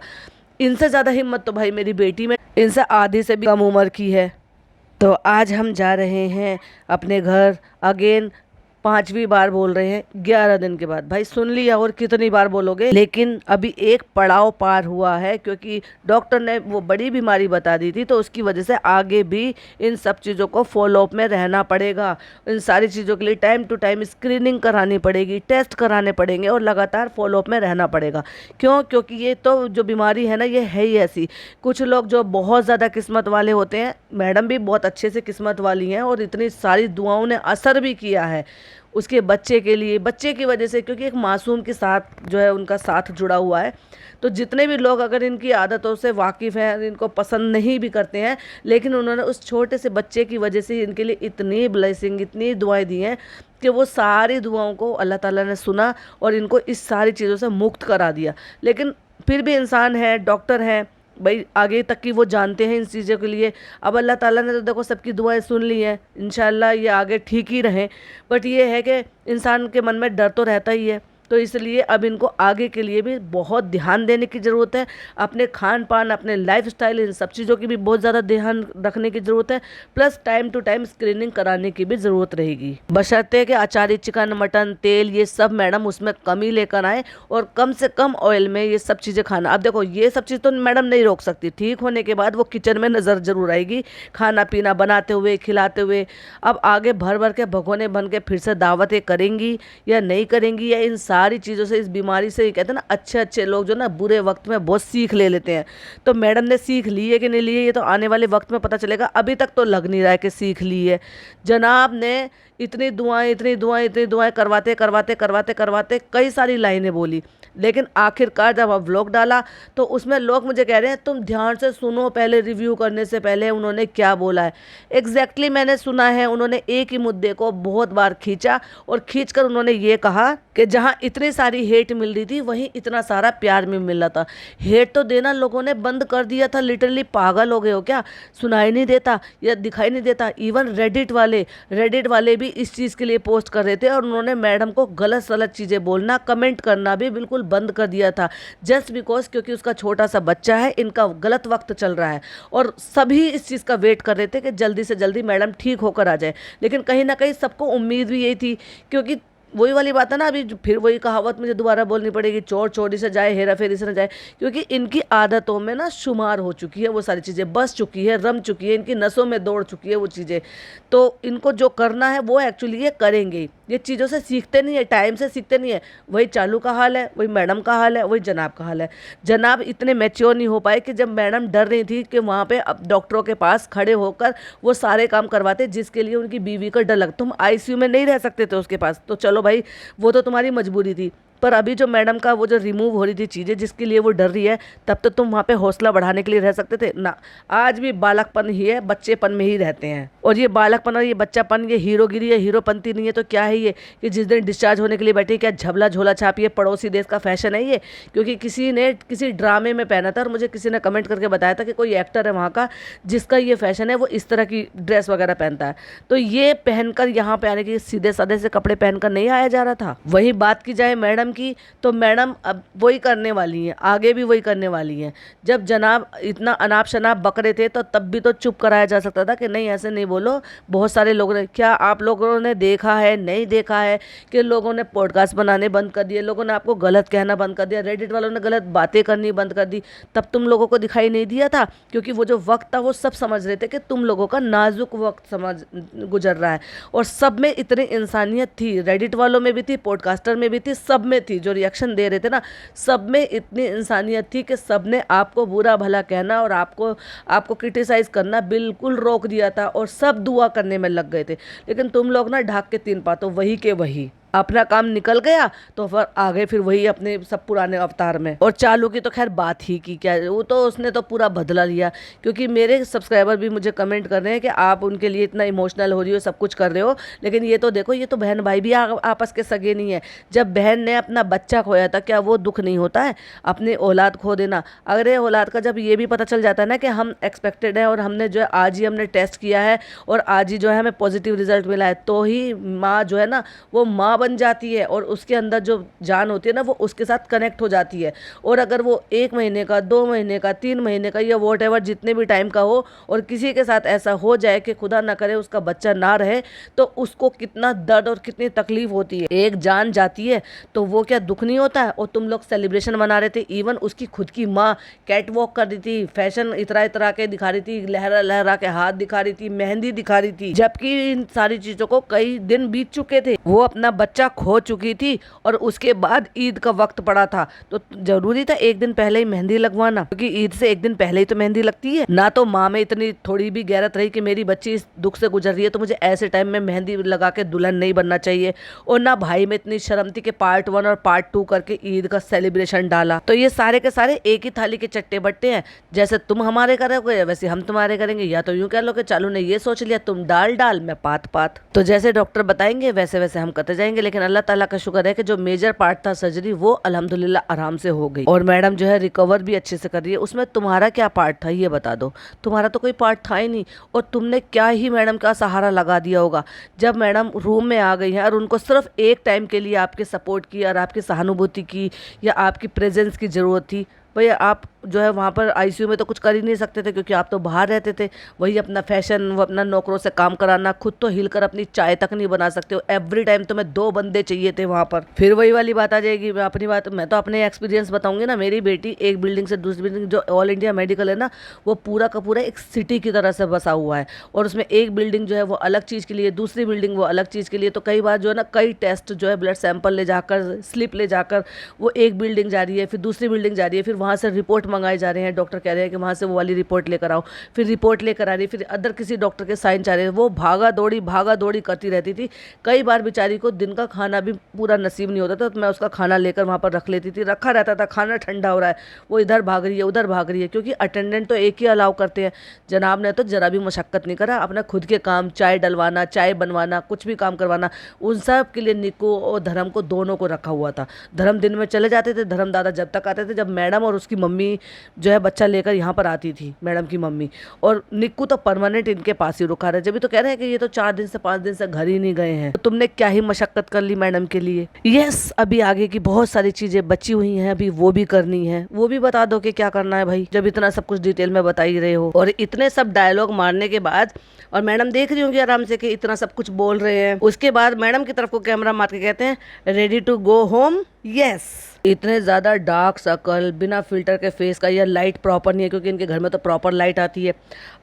इनसे ज़्यादा हिम्मत तो भाई मेरी बेटी में, इनसे आधी से भी कम उम्र की है। तो आज हम जा रहे हैं अपने घर अगेन, 5वीं बार बोल रहे हैं 11 दिन के बाद। भाई सुन लिया, और कितनी बार बोलोगे, लेकिन अभी एक पड़ाव पार हुआ है, क्योंकि डॉक्टर ने वो बड़ी बीमारी बता दी थी, तो उसकी वजह से आगे भी इन सब चीज़ों को फॉलोअप में रहना पड़ेगा। इन सारी चीज़ों के लिए टाइम टू टाइम स्क्रीनिंग करानी पड़ेगी, टेस्ट कराने पड़ेंगे, और लगातार फॉलोअप में रहना पड़ेगा। क्यों? क्योंकि ये तो जो बीमारी है ना, ये है ही ऐसी। कुछ लोग जो बहुत ज़्यादा किस्मत वाले होते हैं, मैडम भी बहुत अच्छे से किस्मत वाली हैं, और इतनी सारी दुआओं ने असर भी किया है उसके बच्चे के लिए, बच्चे की वजह से, क्योंकि एक मासूम के साथ जो है उनका साथ जुड़ा हुआ है। तो जितने भी लोग अगर इनकी आदतों से वाकिफ़ हैं, इनको पसंद नहीं भी करते हैं, लेकिन उन्होंने उस छोटे से बच्चे की वजह से इनके लिए इतनी ब्लेसिंग, इतनी दुआएं दी हैं कि वो सारी दुआओं को अल्लाह ताला ने सुना और इनको इस सारी चीज़ों से मुक्त करा दिया। लेकिन फिर भी इंसान है, डॉक्टर हैं भाई, आगे तक की वो जानते हैं इन चीज़ों के लिए। अब अल्लाह ताला ने तो देखो सबकी दुआएं सुन ली हैं, इंशाल्लाह ये आगे ठीक ही रहें। बट ये है कि इंसान के मन में डर तो रहता ही है, तो इसलिए अब इनको आगे के लिए भी बहुत ध्यान देने की ज़रूरत है। अपने खान पान, अपने लाइफस्टाइल, इन सब चीज़ों की भी बहुत ज़्यादा ध्यान रखने की ज़रूरत है, plus time to time screening कराने की भी ज़रूरत रहेगी। बशर्ते कि अचारी, चिकन, मटन, तेल, ये सब मैडम उसमें कम ही लेकर आएँ, और कम से कम ऑयल में ये सब चीज़ें खाना। अब देखो ये सब चीज़ तो मैडम नहीं रोक सकती, ठीक होने के बाद वो किचन में नज़र ज़रूर आएगी, खाना पीना बनाते हुए, खिलाते हुए। अब आगे भर भर के भगोने बन के फिर से दावतें करेंगी या नहीं करेंगी, या इन सारी चीज़ों से, इस बीमारी से, कहते हैं ना अच्छे अच्छे लोग जो ना बुरे वक्त में बहुत सीख ले लेते हैं। तो मैडम ने सीख ली है कि नहीं ली है, ये तो आने वाले वक्त में पता चलेगा। अभी तक तो लग नहीं रहा है कि सीख ली है। जनाब ने इतनी दुआएं, इतनी दुआएं, इतनी दुआएं करवाते करवाते करवाते करवाते कई सारी लाइनें बोली, लेकिन आखिरकार जब अब व्लॉग डाला तो उसमें लोग मुझे कह रहे हैं तुम ध्यान से सुनो, पहले रिव्यू करने से पहले उन्होंने क्या बोला है। एग्जैक्टली मैंने सुना है, उन्होंने एक ही मुद्दे को बहुत बार खींचा, और खींचकर उन्होंने ये कहा कि जहाँ इतनी सारी हेट मिल रही थी वहीं इतना सारा प्यार भी मिल रहा था। हेट तो देना लोगों ने बंद कर दिया था, लिटरली पागल हो गए हो क्या, सुनाई नहीं देता या दिखाई नहीं देता। इवन रेडिट वाले भी इस चीज़ के लिए पोस्ट कर रहे थे और उन्होंने मैडम को गलत सलत चीज़ें बोलना, कमेंट करना भी बिल्कुल बंद कर दिया था, जस्ट बिकॉज क्योंकि उसका छोटा सा बच्चा है, इनका गलत वक्त चल रहा है और सभी इस चीज़ का वेट कर रहे थे कि जल्दी से जल्दी मैडम ठीक होकर आ जाए। लेकिन कहीं ना कहीं सबको उम्मीद भी यही थी, क्योंकि वही वाली बात है ना, अभी फिर वही कहावत मुझे दोबारा बोलनी पड़ेगी, चोर चोरी से जाए, हेरा फेरी से न जाए, क्योंकि इनकी आदतों में ना शुमार हो चुकी है वो सारी चीज़ें, बस चुकी है, रम चुकी है, इनकी नसों में दौड़ चुकी है वो चीज़ें। तो इनको जो करना है वो एक्चुअली ये करेंगे। ये चीज़ों से सीखते नहीं है, टाइम से सीखते नहीं है। वही चालू का हाल है, वही मैडम का हाल है, वही जनाब का हाल है। जनाब इतने मैच्योर नहीं हो पाए कि जब मैडम डर रही थी कि वहाँ पे अब डॉक्टरों के पास खड़े होकर वो सारे काम करवाते जिसके लिए उनकी बीवी का डर लग, तुम आईसीयू में नहीं रह सकते थे उसके पास, तो चलो भाई वो तो तुम्हारी मजबूरी थी, पर अभी जो मैडम का वो जो रिमूव हो रही थी चीज़ें जिसके लिए वो डर रही है, तब तो तुम वहाँ पे हौसला बढ़ाने के लिए रह सकते थे ना। आज भी बालकपन ही है, बच्चेपन में ही रहते हैं। और ये बालकपन और ये बच्चापन, ये हीरोगिरी है, हीरोपंती नहीं है तो क्या है ये, कि जिस दिन डिस्चार्ज होने के लिए बैठे क्या झबला झोला छापिए, पड़ोसी देश का फैशन है ये। क्योंकि किसी ने किसी ड्रामे में पहना था और मुझे किसी ने कमेंट करके बताया था कि कोई एक्टर है वहाँ का जिसका ये फैशन है, वो इस तरह की ड्रेस वगैरह पहनता है। तो ये पहनकर यहाँ पे आने की, सीधे साधे से कपड़े पहनकर नहीं आया जा रहा था। वही बात की जाए मैडम की, तो मैडम अब वही करने वाली हैं, आगे भी वही करने वाली हैं। जब जनाब इतना अनाप शनाप बक रहे थे तो तब भी तो चुप कराया जा सकता था कि नहीं ऐसे नहीं बोलो। बहुत सारे लोगों ने, क्या आप लोगों ने देखा है, नहीं देखा है कि लोगों ने पॉडकास्ट बनाने बंद कर दिए, लोगों ने आपको गलत कहना बंद कर दिया, रेडिट वालों ने गलत बातें करनी बंद कर दी, तब तुम लोगों को दिखाई नहीं दिया था? क्योंकि वो जो वक्त था वो सब समझ रहे थे कि तुम लोगों का नाजुक वक्त समझ गुजर रहा है। और सब में इतनी इंसानियत थी, रेडिट वालों में भी थी, पॉडकास्टर में भी थी, सब में थी। जो रिएक्शन दे रहे थे ना, सब में इतनी इंसानियत थी कि सब ने आपको बुरा भला कहना और आपको क्रिटिसाइज करना बिल्कुल रोक दिया था और सब दुआ करने में लग गए थे। लेकिन तुम लोग ना ढाक के तीन पातों, वही के वही, अपना काम निकल गया तो फिर आगे फिर वही अपने सब पुराने अवतार में। और चालू की तो खैर बात ही की क्या, वो तो उसने तो पूरा बदला लिया। क्योंकि मेरे सब्सक्राइबर भी मुझे कमेंट कर रहे हैं कि आप उनके लिए इतना इमोशनल हो रही हो, सब कुछ कर रहे हो, लेकिन ये तो देखो, ये तो बहन भाई भी आपस के सगे नहीं है। जब बहन ने अपना बच्चा खोया था, क्या वो दुख नहीं होता है अपनी औलाद खो देना? अगर ये औलाद का जब ये भी पता चल जाता है ना कि हम एक्सपेक्टेड है और हमने जो है आज ही हमने टेस्ट किया है और आज ही जो है हमें पॉजिटिव रिजल्ट मिला है, तो ही माँ जो है ना वो माँ बन जाती है और उसके अंदर जो जान होती है ना वो उसके साथ कनेक्ट हो जाती है। और अगर वो 1 महीने का, 2 महीने का, 3 महीने का या वॉट एवर जितने भी टाइम का हो और किसी के साथ ऐसा हो जाए कि खुदा ना करे उसका बच्चा ना रहे, तो उसको कितना दर्द और कितनी तकलीफ होती है। एक जान जाती है तो वो क्या दुख नहीं होता है? और तुम लोग सेलिब्रेशन मना रहे थे, इवन उसकी खुद की माँ कैट वॉक कर रही थी, फैशन इतरा इतरा के दिखा रही थी, लहरा लहरा के हाथ दिखा रही थी, मेहंदी दिखा रही थी, जबकि इन सारी चीजों को कई दिन बीत चुके थे। वो अपना बच्चा खो चुकी थी और उसके बाद ईद का वक्त पड़ा था, तो जरूरी था एक दिन पहले ही मेहंदी लगवाना, क्योंकि ईद से एक दिन पहले ही तो मेहंदी लगती है ना। तो माँ में इतनी थोड़ी भी गैरत रही कि मेरी बच्ची इस दुख से गुजर रही है तो मुझे ऐसे टाइम में मेहंदी लगा के दुल्हन नहीं बनना चाहिए। और ना भाई में इतनी शर्म थी कि पार्ट 1 और पार्ट 2 करके ईद का सेलिब्रेशन डाला। तो ये सारे के सारे एक ही थाली के चट्टे बट्टे हैं, जैसे तुम हमारे करोगे वैसे हम तुम्हारे करेंगे, या तो यूं कह लो कि चालू ने ये सोच लिया तुम डाल डाल मैं पात पात। तो जैसे डॉक्टर बताएंगे वैसे वैसे हम करते जाएंगे। लेकिन अल्लाह ताला का शुक्र है कि जो मेजर पार्ट था सर्जरी वो अल्हम्दुलिल्लाह आराम से हो गई और मैडम जो है रिकवर भी अच्छे से कर रही है। उसमें तुम्हारा क्या पार्ट था ये बता दो? तुम्हारा तो कोई पार्ट था ही नहीं और तुमने क्या ही मैडम का सहारा लगा दिया होगा। जब मैडम रूम में आ गई हैं और उनको सिर्फ एक टाइम के लिए आपके सपोर्ट की और आपकी सहानुभूति की या आपकी प्रेजेंस की ज़रूरत थी, भैया आप जो है वहाँ पर आईसीयू में तो कुछ कर ही नहीं सकते थे क्योंकि आप तो बाहर रहते थे। वही अपना फैशन, वो अपना नौकरों से काम कराना, खुद तो हिलकर अपनी चाय तक नहीं बना सकते हो, एवरी टाइम तुम्हें 2 बंदे चाहिए थे वहाँ पर। फिर वही वाली बात आ जाएगी। मैं अपनी बात, मैं तो अपने एक्सपीरियंस बताऊंगी ना। मेरी बेटी एक बिल्डिंग से दूसरी बिल्डिंग, जो ऑल इंडिया मेडिकल है ना, वो पूरा का पूरा एक सिटी की तरह से बसा हुआ है और उसमें एक बिल्डिंग जो है वो अलग चीज़ के लिए, दूसरी बिल्डिंग वो अलग चीज़ के लिए। तो कई बार जो है ना कई टेस्ट जो है ब्लड सैंपल ले जाकर, स्लिप ले जाकर वो एक बिल्डिंग जा रही है, फिर दूसरी बिल्डिंग जा रही है, फिर वहाँ से रिपोर्ट मंगाए जा रहे हैं, डॉक्टर कह रहे हैं कि वहाँ से वो वाली रिपोर्ट लेकर आओ, फिर रिपोर्ट लेकर आ रही, फिर अदर किसी डॉक्टर के साइन चाह रहे हैं। वो भागा दौड़ी करती रहती थी। कई बार बेचारी को दिन का खाना भी पूरा नसीब नहीं होता था, तो मैं उसका खाना लेकर वहाँ पर रख लेती थी। रखा रहता था, खाना ठंडा हो रहा है, वो इधर भाग रही है उधर भाग रही है, क्योंकि अटेंडेंट तो एक ही अलाउ करते हैं। जनाब ने तो जरा भी मशक्क़त नहीं करा, अपना खुद के काम, चाय डलवाना, चाय बनवाना, कुछ भी काम करवाना, उन सब के लिए निक्कू और धर्म को दोनों को रखा हुआ था। धर्म दिन में चले जाते थे, धर्म दादा जब तक आते थे जब मैडम और उसकी मम्मी जो है बच्चा लेकर यहाँ पर आती थी, मैडम की मम्मी। और निक्कू तो परमानेंट इनके पास ही रुका रहा है। जब भी तो कह रहे हैं कि ये तो 4 दिन से 5 दिन से घर ही नहीं गए हैं, तो तुमने क्या ही मशक्कत कर ली मैडम के लिए। यस, अभी आगे की बहुत सारी चीजें बची हुई हैं, अभी वो भी करनी है। वो भी बता दो कि क्या करना है भाई, जब इतना सब कुछ डिटेल में बता ही रहे हो। और इतने सब डायलॉग मारने के बाद, और मैडम देख रही होंगी आराम से कि इतना सब कुछ बोल रहे हैं, उसके बाद मैडम की तरफ को कैमरा मार के कहते हैं, ready to go home. Yes, इतने ज़्यादा डार्क सर्कल, बिना फिल्टर के फेस का, या लाइट प्रॉपर नहीं है क्योंकि इनके घर में तो प्रॉपर लाइट आती है।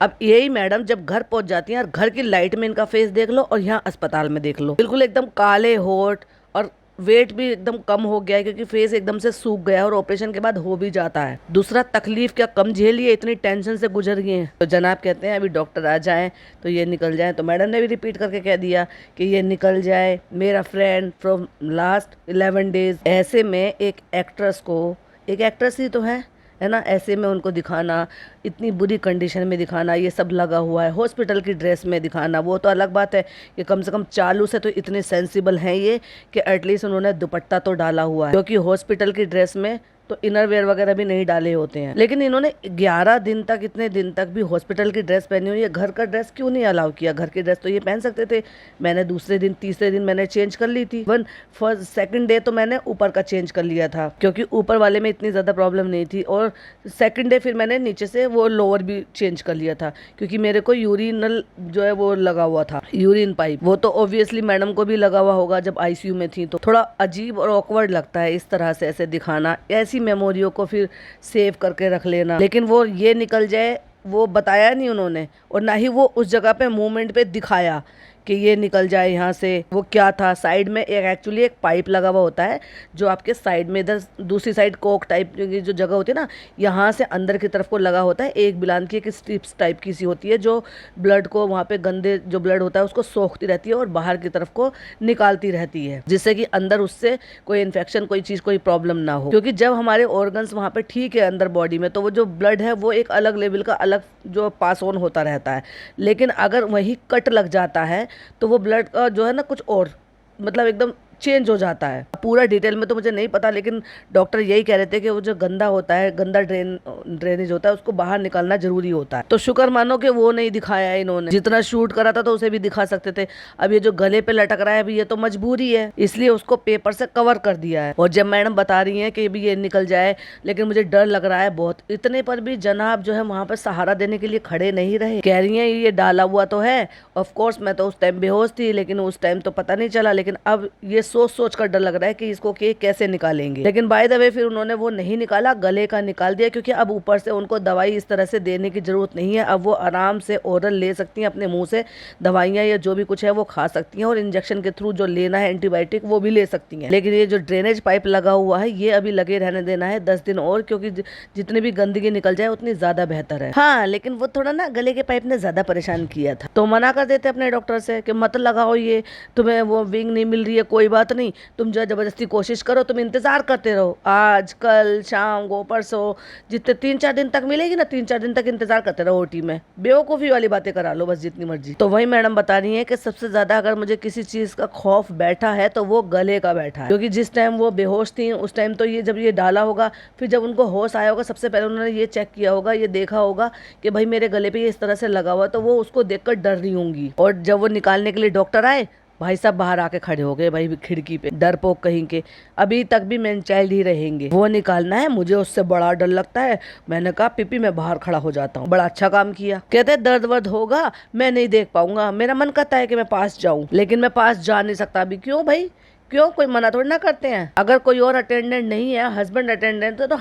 अब यही मैडम जब घर पहुंच जाती हैं और घर की लाइट में इनका फेस देख लो और यहाँ अस्पताल में देख लो, बिल्कुल एकदम काले होठ, और वेट भी एकदम कम हो गया है क्योंकि फेस एकदम से सूख गया है और ऑपरेशन के बाद हो भी जाता है। दूसरा, तकलीफ क्या कम झेली है, इतनी टेंशन से गुजर गए हैं। तो जनाब कहते हैं अभी डॉक्टर आ जाएं तो ये निकल जाए। तो मैडम ने भी रिपीट करके कह दिया कि ये निकल जाए, मेरा फ्रेंड फ्रॉम लास्ट 11 डेज। ऐसे में एक एक्ट्रेस को, एक एक्ट्रेस ही तो है ना, ऐसे में उनको दिखाना, इतनी बुरी कंडीशन में दिखाना, ये सब लगा हुआ है, हॉस्पिटल की ड्रेस में दिखाना, वो तो अलग बात है कि कम से कम चालू से तो इतने सेंसिबल हैं ये कि एटलीस्ट उन्होंने दुपट्टा तो डाला हुआ है, क्योंकि हॉस्पिटल की ड्रेस में तो इनर वेयर वगैरह भी नहीं डाले होते हैं। लेकिन इन्होंने 11 दिन तक, इतने दिन तक भी हॉस्पिटल की ड्रेस पहनी हुई है। घर का ड्रेस क्यों नहीं अलाउ किया? घर की ड्रेस तो ये पहन सकते थे। मैंने दूसरे दिन, तीसरे दिन मैंने चेंज कर ली थी। फर्स्ट सेकंड डे तो मैंने ऊपर का चेंज कर लिया था क्योंकि ऊपर वाले में इतनी ज़्यादा प्रॉब्लम नहीं थी, और सेकंड डे फिर मैंने नीचे से वो लोअर भी चेंज कर लिया था क्योंकि मेरे को यूरिनल जो है वो लगा हुआ था, यूरिन पाइप। वो तो ऑब्वियसली मैडम को भी लगा हुआ होगा जब आईसीयू में थी, तो थोड़ा अजीब और ऑकवर्ड लगता है इस तरह से ऐसे दिखाना, ऐसी मेमोरियों को फिर सेव करके रख लेना। लेकिन वो ये निकल जाए वो बताया नहीं उन्होंने, और ना ही वो उस जगह पे मूवमेंट पे दिखाया कि ये निकल जाए यहाँ से। वो क्या था, साइड में एक एक्चुअली एक पाइप लगा हुआ होता है जो आपके साइड में, इधर दूसरी साइड कोक टाइप की जो जगह होती है ना, यहाँ से अंदर की तरफ को लगा होता है एक बिलान की, एक स्ट्रिप्स टाइप की सी होती है जो ब्लड को, वहाँ पे गंदे जो ब्लड होता है उसको सोखती रहती है और बाहर की तरफ को निकालती रहती है, जिससे कि अंदर उससे कोई इन्फेक्शन, कोई चीज़, कोई प्रॉब्लम ना हो। क्योंकि जब हमारे ऑर्गन्स वहाँ पे ठीक है अंदर बॉडी में, तो वो जो ब्लड है वो एक अलग लेवल का अलग जो पास ऑन होता रहता है। लेकिन अगर वही कट लग जाता है तो वो ब्लड का जो है ना कुछ और मतलब एकदम चेंज हो जाता है। पूरा डिटेल में तो मुझे नहीं पता, लेकिन डॉक्टर यही कह रहे थे कि वो जो गंदा होता है, गंदा ड्रेनेज होता है, उसको बाहर निकालना जरूरी होता है। तो शुक्र मानो कि वो नहीं दिखाया है इन्होंने, जितना शूट करा था तो उसे भी दिखा सकते थे। अब ये जो गले पे लटक रहा है अभी, ये तो मजबूरी है, इसलिए उसको पेपर से कवर कर दिया है। और जब मैडम बता रही है कि भी ये निकल जाए, लेकिन मुझे डर लग रहा है बहुत, इतने पर भी जनाब जो है वहाँ पर सहारा देने के लिए खड़े नहीं रहे। कह रही है ये डाला हुआ तो है, ऑफकोर्स मैं तो उस टाइम बेहोश थी, लेकिन उस टाइम तो पता नहीं चला। लेकिन अब ये सोच कर डर लग रहा है कि इसको कैसे निकालेंगे। लेकिन बाय द वे फिर उन्होंने वो नहीं निकाला, गले का निकाल दिया, क्योंकि अब ऊपर से उनको दवाई इस तरह से देने की जरूरत नहीं है। अब वो आराम से ओरल ले सकती हैं, अपने मुंह से दवाइयाँ या जो भी कुछ है वो खा सकती हैं, और इंजेक्शन के थ्रू जो लेना है एंटीबायोटिक वो भी ले सकती हैं। लेकिन ये जो ड्रेनेज पाइप लगा हुआ है ये अभी लगे रहने देना है 10 दिन और, क्योंकि जितनी भी गंदगी निकल जाए उतनी ज्यादा बेहतर है। हाँ, लेकिन वो थोड़ा ना गले के पाइप ने ज्यादा परेशान किया था, तो मना कर देते अपने डॉक्टर से कि मत लगाओ, ये तुम्हें वो विंग नहीं मिल रही है, कोई बात नहीं, तुम जो जबरदस्ती कोशिश करो, तुम इंतजार करते रहो, आज कल शाम को परसों, जितने 3-4 दिन तक मिलेगी ना, 3-4 दिन तक इंतजार करते रहो ओटी में, बेवकूफ़ी वाली बातें करा लो बस जितनी मर्जी। तो वही मैडम बता रही है कि सबसे ज्यादा अगर मुझे किसी चीज का खौफ बैठा है तो वो गले का बैठा है, क्योंकि जिस टाइम वो बेहोश थी उस टाइम तो ये जब ये डाला होगा, फिर जब उनको होश आया होगा, सबसे पहले उन्होंने ये चेक किया होगा, ये देखा होगा कि भाई मेरे गले पे ये इस तरह से लगा हुआ, तो वो उसको देखकर डर रही होंगी। और जब वो निकालने के लिए डॉक्टर आए, भाई साहब बाहर आके खड़े हो गए भाई खिड़की पे, डरपोक कहीं के, अभी तक भी मैन चाइल्ड ही रहेंगे, वो निकालना है, मुझे उससे बड़ा डर लगता है। मैंने कहा पीपी मैं बाहर खड़ा हो जाता हूँ। बड़ा अच्छा काम किया। कहते दर्द वर्द होगा, मैं नहीं देख पाऊंगा, मेरा मन करता है कि मैं पास जाऊं, लेकिन मैं पास जा नहीं सकता अभी। क्यों भाई, क्यों? कोई मना थोड़ी ना करते हैं। अगर कोई और अटेंडेंट नहीं है, हस्बैंड अटेंडेंट, तो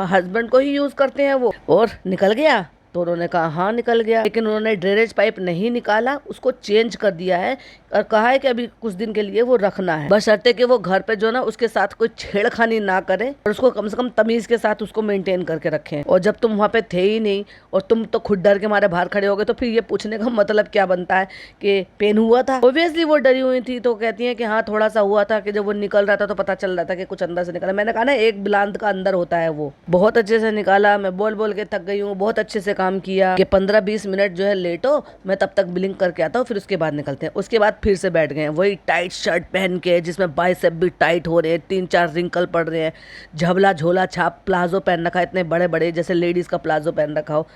हस्बैंड को ही यूज करते हैं वो। और निकल गया तो उन्होंने कहा हाँ निकल गया, लेकिन उन्होंने ड्रेनेज पाइप नहीं निकाला, उसको चेंज कर दिया है और कहा है कि अभी कुछ दिन के लिए वो रखना है, बशर्ते कि वो घर पे जो ना उसके साथ कोई छेड़खानी ना करे और उसको कम से कम तमीज के साथ उसको मेंटेन करके रखें। और जब तुम वहाँ पे थे ही नहीं और तुम तो खुद डर के मारे बाहर खड़े हो गए, तो फिर ये पूछने का मतलब क्या बनता है कि पेन हुआ था? ऑब्वियसली वो डरी हुई थी, तो कहती है कि हाँ थोड़ा सा हुआ था, कि जब वो निकल रहा था तो पता चल रहा था कि कुछ अंदर से निकला। मैंने कहा ना एक बिलांत का अंदर होता है, वो बहुत अच्छे से निकाला। मैं बोल बोल के थक गई हूँ, बहुत अच्छे से काम किया कि 15-20 मिनट जो है लेटो, मैं तब तक ब्लिंक करके आता हूँ, फिर उसके बाद निकलते हैं। उसके बाद फिर से बैठ गए, वही टाइट शर्ट पहन के जिसमें बाइसेप भी टाइट हो रहे हैं, 3-4 रिंकल पड़ रहे हैं, झबला झोला छाप प्लाजो पहन रखा है, इतने बड़े बड़े जैसे लेडीज का प्लाजो पहन रखा हो।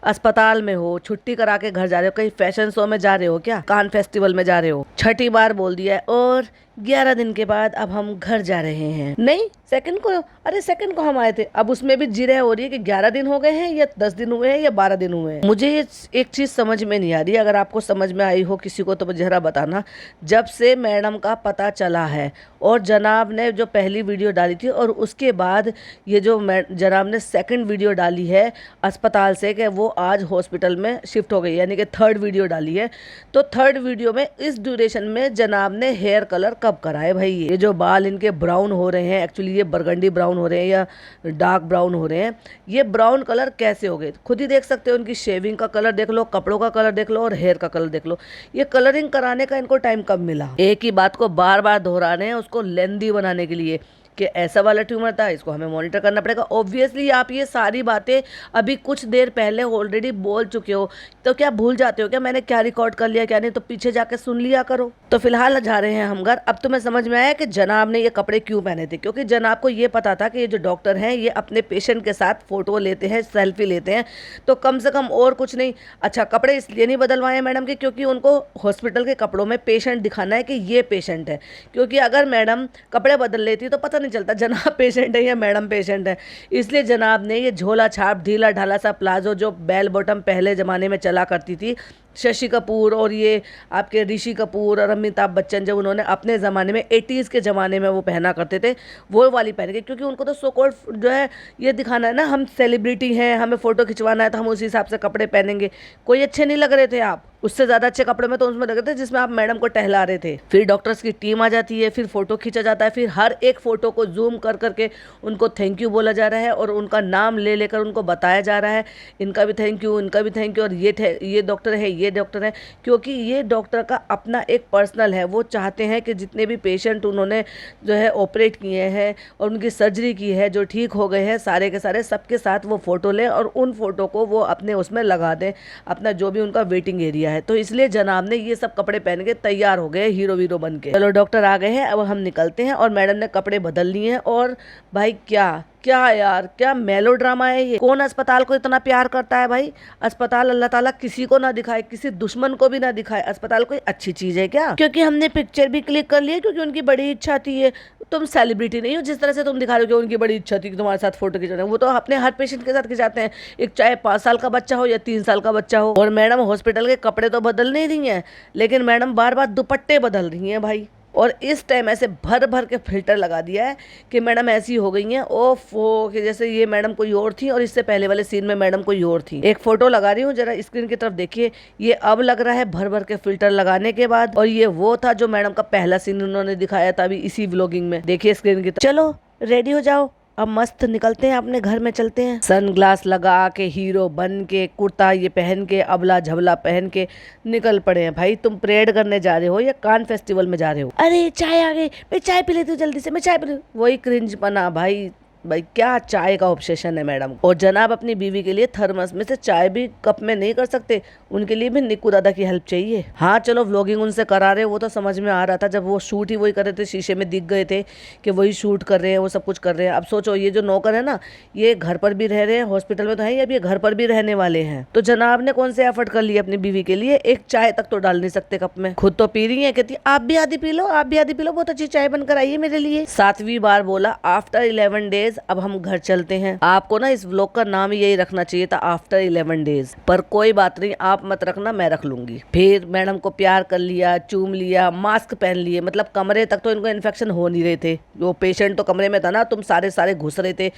अस्पताल में हो, छुट्टी करा के घर जा रहे हो, कहीं फैशन शो में जा रहे हो क्या, कान फेस्टिवल में जा रहे हो? छठी बार बोल दिया है। और 11 दिन के बाद अब हम घर जा रहे हैं। नहीं, सेकंड को, अरे सेकंड को हम आए थे। अब उसमें भी जिरह हो रही है कि 11 दिन हो गए हैं या 10 दिन हुए हैं या 12 दिन हुए हैं। मुझे ये एक चीज समझ में नहीं आ रही, अगर आपको समझ में आई हो किसी को तो जरा बताना। जब से मैडम का पता चला है और जनाब ने जो पहली वीडियो डाली थी और उसके बाद ये जो जनाब ने सेकंड वीडियो डाली है अस्पताल से कि वो आज हॉस्पिटल में शिफ्ट हो गई, यानी कि थर्ड वीडियो डाली है, तो थर्ड वीडियो में इस ड्यूरेशन में जनाब ने हेयर कलर कब कराए भाई? ये जो बाल इनके ब्राउन हो रहे हैं, एक्चुअली ये बरगंडी ब्राउन हो रहे हैं या डार्क ब्राउन हो रहे हैं, ये ब्राउन कलर कैसे हो गए? खुद ही देख सकते हो, उनकी शेविंग का कलर देख लो, कपड़ों का कलर देख लो और हेयर का कलर देख लो। ये कलरिंग कराने का इनको टाइम कब मिला? एक ही बात को बार बार दोहरा रहे हैं उसको लेंदी बनाने के लिए कि ऐसा वाला ट्यूमर था, इसको हमें मॉनिटर करना पड़ेगा। ऑब्वियसली आप ये सारी बातें अभी कुछ देर पहले ऑलरेडी बोल चुके हो, तो क्या भूल जाते हो क्या मैंने क्या रिकॉर्ड कर लिया क्या नहीं? तो पीछे जाके सुन लिया करो। तो फिलहाल जा रहे हैं हम घर। अब तुम्हें समझ में आया कि जनाब ने ये कपड़े क्यों पहने थे? क्योंकि जनाब को ये पता था कि ये जो डॉक्टर हैं ये अपने पेशेंट के साथ फोटो लेते हैं, सेल्फी लेते हैं, तो कम से कम और कुछ नहीं। अच्छा, कपड़े इसलिए नहीं बदलवाए मैडम के क्योंकि उनको हॉस्पिटल के कपड़ों में पेशेंट दिखाना है कि ये पेशेंट है, क्योंकि अगर मैडम कपड़े बदल लेती तो पता नहीं चलता जनाब पेशेंट है या मैडम पेशेंट है। इसलिए जनाब ने ये झोला छाप ढीला ढाला सा प्लाजो जो बेल बॉटम पहले ज़माने में चला करती थी, शशि कपूर और ये आपके ऋषि कपूर और अमिताभ बच्चन जब उन्होंने अपने ज़माने में 80s के ज़माने में वो पहना करते थे, वो वाली पहन के, क्योंकि उनको तो सो कॉल्ड जो है ये दिखाना है ना हम सेलिब्रिटी हैं, हमें फ़ोटो खिंचवाना है तो हम उसी हिसाब से कपड़े पहनेंगे। कोई अच्छे नहीं लग रहे थे आप, उससे ज़्यादा अच्छे कपड़े में तो उसमें लग रहे थे जिसमें आप मैडम को टहला रहे थे। फिर डॉक्टर्स की टीम आ जाती है, फिर फ़ोटो खींचा जाता है, फिर हर एक फ़ोटो को जूम कर करके उनको थैंक यू बोला जा रहा है और उनका नाम ले लेकर उनको बताया जा रहा है, इनका भी थैंक यू, इनका भी थैंक यू, और ये डॉक्टर है, ये डॉक्टर है, क्योंकि ये डॉक्टर का अपना एक पर्सनल है। वो चाहते हैं कि जितने भी पेशेंट उन्होंने जो है ऑपरेट किए हैं और उनकी सर्जरी की है, जो ठीक हो गए हैं, सारे के सारे सबके साथ वो फ़ोटो लें और उन फ़ोटो को वो अपने उसमें लगा दें, अपना जो भी उनका वेटिंग एरिया है। तो इसलिए जनाब ने ये सब कपड़े पहन के तैयार हो गए हीरो वीरो बन के। चलो डॉक्टर आ गए हैं, अब हम निकलते हैं। और मैडम ने कपड़े बदल लिए हैं और भाई क्या क्या यार, क्या मेलोड्रामा है ये। कौन अस्पताल को इतना प्यार करता है भाई? अस्पताल अल्लाह ताला किसी को ना दिखाए, किसी दुश्मन को भी ना दिखाए। अस्पताल कोई अच्छी चीज है क्या? क्योंकि हमने पिक्चर भी क्लिक कर ली है, क्योंकि उनकी बड़ी इच्छा थी। ये तुम सेलिब्रिटी नहीं हो जिस तरह से तुम दिखा रहे हो कि उनकी बड़ी इच्छा थी कि तुम्हारे साथ फोटो खिंचाना। वो तो अपने हर पेशेंट के साथ खिंचाते हैं, एक चाहे 5 साल का बच्चा हो या 3 साल का बच्चा हो। और मैडम हॉस्पिटल के कपड़े तो बदल नहीं रही हैं, लेकिन मैडम बार बार दुपट्टे बदल रही हैं भाई। और इस टाइम ऐसे भर भर के फिल्टर लगा दिया है कि मैडम ऐसी हो गई हैं ओफो, कि जैसे ये मैडम कोई और थी और इससे पहले वाले सीन में मैडम कोई और थी। एक फोटो लगा रही हूँ, जरा स्क्रीन की तरफ देखिए। ये अब लग रहा है भर भर के फिल्टर लगाने के बाद, और ये वो था जो मैडम का पहला सीन उन्होंने दिखाया था अभी इसी व्लॉगिंग में। देखिए स्क्रीन की तरफ। चलो रेडी हो जाओ, अब मस्त निकलते हैं, अपने घर में चलते हैं। सनग्लास लगा के हीरो बन के, कुर्ता ये पहन के, अबला झबला पहन के निकल पड़े हैं भाई। तुम परेड करने जा रहे हो या कान फेस्टिवल में जा रहे हो? अरे चाय आ गई, मैं चाय पी लेती हूँ जल्दी से, मैं चाय पी लेती हूँ। वही क्रिंज पना भाई क्या चाय का ऑब्सेशन है मैडम। और जनाब अपनी बीवी के लिए थर्मस में से चाय भी कप में नहीं कर सकते, उनके लिए भी निक्कू दादा की हेल्प चाहिए। हाँ चलो व्लॉगिंग उनसे करा रहे, वो तो समझ में आ रहा था, जब वो शूट ही वही कर रहे थे, शीशे में दिख गए थे कि वही शूट कर रहे हैं, वो सब कुछ कर रहे हैं। अब सोचो ये जो नौकर है ना, ये घर पर भी रह रहे हैं, हॉस्पिटल में तो है, अब ये घर पर भी रहने वाले हैं। तो जनाब ने कौन से एफर्ट कर लिए अपनी बीवी के लिए? एक चाय तक तो डाल नहीं सकते कप में, खुद तो पी रही है, कहती आप भी आधी पी लो, आप भी आधी पी लो, बहुत अच्छी चाय बनकर आई है मेरे लिए। 7वीं बार बोला आफ्टर 11 डेज गाइज अब हम घर चलते हैं। आपको ना इस व्लॉग का नाम यही रखना चाहिए था, आफ्टर 11 डेज, पर कोई बात नहीं, आप मत रखना, मैं रख लूंगी। फिर मैडम को प्यार कर लिया, चूम लिया, मास्क पहन लिए, मतलब कमरे तक तो इनको इन्फेक्शन हो नहीं रहे थे। वो पेशेंट तो कमरे में था ना, तुम सारे घुस रहे थे,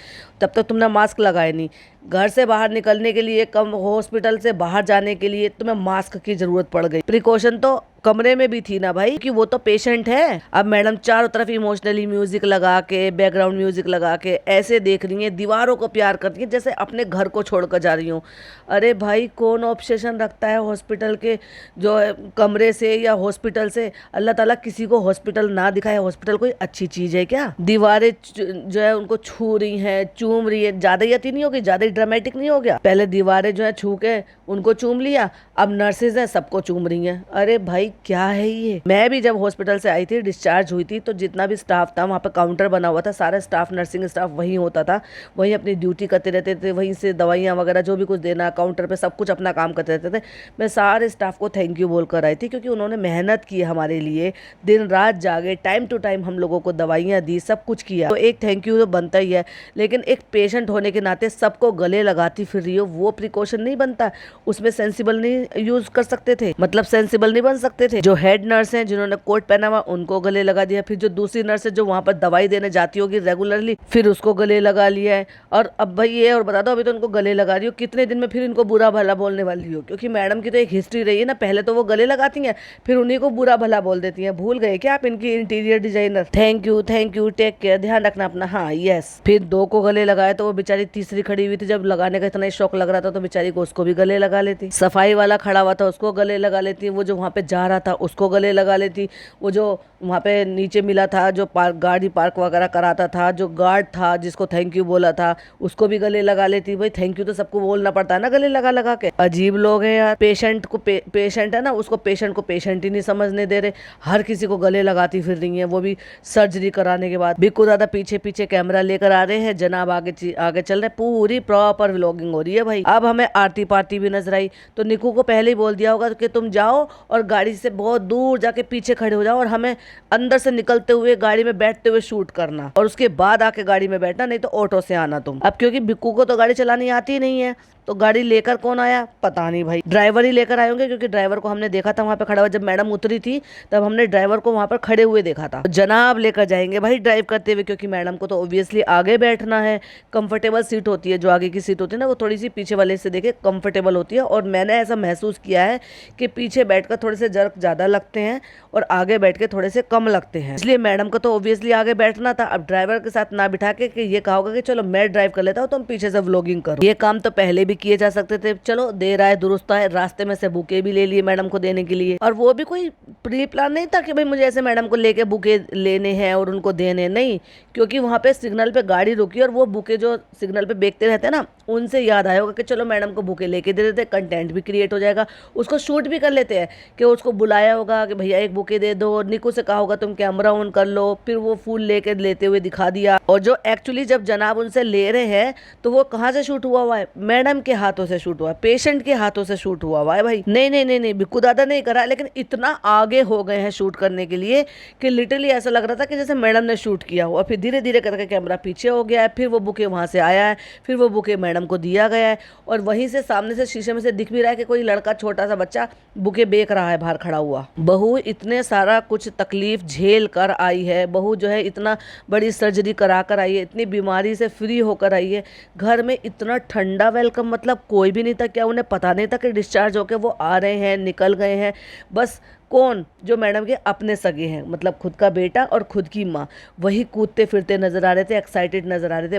तब तक तुमने मास्क लगाए नहीं। घर से बाहर निकलने के लिए, हॉस्पिटल से बाहर जाने के लिए तुम्हें मास्क की जरूरत पड़ गई। प्रिकॉशन तो कमरे में भी थी ना भाई, कि वो तो पेशेंट है। अब मैडम चारों तरफ इमोशनली म्यूजिक लगा के, बैकग्राउंड म्यूजिक लगा के ऐसे देख रही हैं, दीवारों को प्यार करती हैं जैसे अपने घर को छोड़कर जा रही हूँ। अरे भाई, कौन ऑब्सेशन रखता है हॉस्पिटल के जो कमरे से या हॉस्पिटल से? अल्लाह ताला किसी को हॉस्पिटल ना दिखाए। हॉस्पिटल कोई अच्छी चीज है क्या? दीवारें जो है उनको छू रही हैं, चूम रही है, ज्यादा ही अति नहीं होगी, ज्यादा ही ड्रामेटिक नहीं हो गया? पहले दीवारें जो है छू के उनको चूम लिया, अब नर्सेज हैं सबको चूम रही हैं। अरे भाई क्या है ये? मैं भी जब हॉस्पिटल से आई थी, डिस्चार्ज हुई थी, तो जितना भी स्टाफ था वहाँ पे काउंटर बना हुआ था, सारा स्टाफ, नर्सिंग स्टाफ वहीं होता था, वहीं अपनी ड्यूटी करते रहते थे, वहीं से दवाइयाँ वगैरह जो भी कुछ देना, काउंटर पे सब कुछ अपना काम करते रहते थे। मैं सारे स्टाफ को थैंक यू बोल कर आई थी, क्योंकि उन्होंने मेहनत की हमारे लिए, दिन रात जागे, टाइम टू टाइम हम लोगों को दवाइयाँ दी, सब कुछ किया, तो एक थैंक यू तो बनता ही है। लेकिन एक पेशेंट होने के नाते सबको गले लगाती फिर रही हो, वो प्रिकॉशन नहीं बनता, उसमें सेंसिबल नहीं यूज कर सकते थे, मतलब सेंसिबल नहीं बन सकते थे। जो हेड नर्स हैं जिन्होंने कोट पहना हुआ उनको गले लगा दिया, फिर जो दूसरी नर्स है जो वहां पर दवाई देने जाती होगी रेगुलरली, फिर उसको गले लगा लिया है। और अब भाई ये और बता दो, अभी तो उनको गले लगा रही हो, कितने दिन में फिर इनको बुरा भला बोलने वाली हो? क्योंकि मैडम की तो एक हिस्ट्री रही है ना, पहले तो वो गले लगाती हैं, फिर उन्हीं को बुरा भला बोल देती हैं। भूल गए क्या आप इनकी interior designer? Thank you, take care, ध्यान रखना अपना। हाँ यस। फिर 2 को गले लगाए तो वो बेचारी तीसरी खड़ी हुई थी, जब लगाने का इतना शौक लग रहा था तो बेचारी को उसको भी गले लगा लेती। सफाई वाला खड़ा हुआ था उसको गले लगा लेती, वो जो वहाँ पे जा रहा था उसको गले लगा लेती, वो जो वहाँ पे नीचे मिला था जो गाड़ी पार्क वगैरह कराता था, जो गार्ड था जिसको थैंक यू बोला था उसको भी गले लगा लेती। भाई थैंक यू तो सबको बोलना पड़ता है ना गले लगा लगा के। अजीब लोग हैं यार। पेशेंट को पेशेंट है ना, उसको पेशेंट को पेशेंट ही नहीं समझने दे रहे, हर किसी को गले लगाती फिर रही है, वो भी सर्जरी कराने के बाद। बिल्कुल दादा पीछे पीछे कैमरा लेकर आ रहे हैं, जनाब आगे आगे चल रहे, पूरी प्रॉपर व्लॉगिंग हो रही है भाई। अब हमें आरती पार्टी भी नजर आई, तो निकू को पहले ही बोल दिया होगा कि तुम जाओ और गाड़ी से बहुत दूर जाके पीछे खड़े हो जाओ और हमें अंदर से निकलते हुए गाड़ी में बैठते हुए शूट करना, और उसके बाद आके गाड़ी में बैठना, नहीं तो ऑटो से आना तुम। अब क्योंकि बिक्कू को तो गाड़ी चलानी आती नहीं है, तो गाड़ी लेकर कौन आया पता नहीं भाई, ड्राइवर ही लेकर आए होंगे, क्योंकि ड्राइवर को हमने देखा था वहां पे खड़ा हुआ, जब मैडम उतरी थी तब हमने ड्राइवर को वहां पर खड़े हुए देखा था। जनाब लेकर जाएंगे भाई ड्राइव करते हुए, क्योंकि मैडम को तो ऑब्वियसली आगे बैठना है, कंफर्टेबल सीट होती है, जो आगे की सीट होती है ना वो थोड़ी सी पीछे वाले से देखे कंफर्टेबल होती है, और मैंने ऐसा महसूस किया है कि पीछे बैठकर थोड़े से जर्क ज्यादा लगते हैं और आगे बैठ के थोड़े से कम लगते हैं, इसलिए मैडम को तो ऑब्वियसली आगे बैठना था। अब ड्राइवर के साथ ना बिठा के कि ये कहा होगा कि चलो मैं ड्राइव कर लेता हूँ तुम पीछे से व्लॉगिंग करो, ये काम तो पहले भी किए जा सकते थे। चलो दे रहा है दुरुस्त है, रास्ते में से बुके भी ले लिए मैडम को देने के लिए, और वो भी कोई प्री प्लान नहीं था कि भाई मुझे ऐसे मैडम को लेके बुके लेने हैं और उनको देने, नहीं, क्योंकि वहां पे सिग्नल पे गाड़ी रुकी और वो बुके जो सिग्नल पे बेचते रहते हैं ना, उनसे याद आया होगा कि चलो मैडम को बुके लेके दे देते, कंटेंट भी क्रिएट हो जाएगा, उसको शूट भी कर लेते हैं, कि उसको बुलाया होगा कि भैया एक बुके दे दो, निकू से कहा होगा तुम कैमरा ऑन कर लो, फिर वो फूल लेके लेते हुए दिखा दिया। और जो एक्चुअली जब जनाब उनसे ले रहे हैं तो वो कहाँ से शूट हुआ है? मैडम के हाथों से शूट हुआ, पेशेंट के हाथों से शूट हुआ है भाई। नहीं नहीं नहीं नहीं, बिक्कू दादा नहीं करा, लेकिन इतना आगे हो गए हैं शूट करने के लिए कि लिटरली ऐसा लग रहा था कि जैसे मैडम ने शूट किया हो, और फिर धीरे धीरे करके कैमरा पीछे हो गया है, फिर वो बुके वहां से आया है, फिर वो बुके मैडम को दिया गया है, और वहीं से सामने से शीशे में से दिख भी रहा है कि कोई लड़का छोटा सा बच्चा बुके बेच रहा है बाहर खड़ा हुआ। बहू इतने सारा कुछ तकलीफ झेल कर आई है, बहू जो है इतना बड़ी सर्जरी करा कर आई है, इतनी बीमारी से फ्री होकर आई है, घर में इतना ठंडा वेलकम, मतलब कोई भी नहीं था क्या? उन्हें पता नहीं था कि डिस्चार्ज होकर वो आ रहे हैं, निकल गए हैं? बस कौन? जो मैडम के अपने सगे हैं, मतलब खुद का बेटा और खुद की माँ, वही कूदते फिरते नजर आ रहे थे, एक्साइटेड नजर आ रहे थे।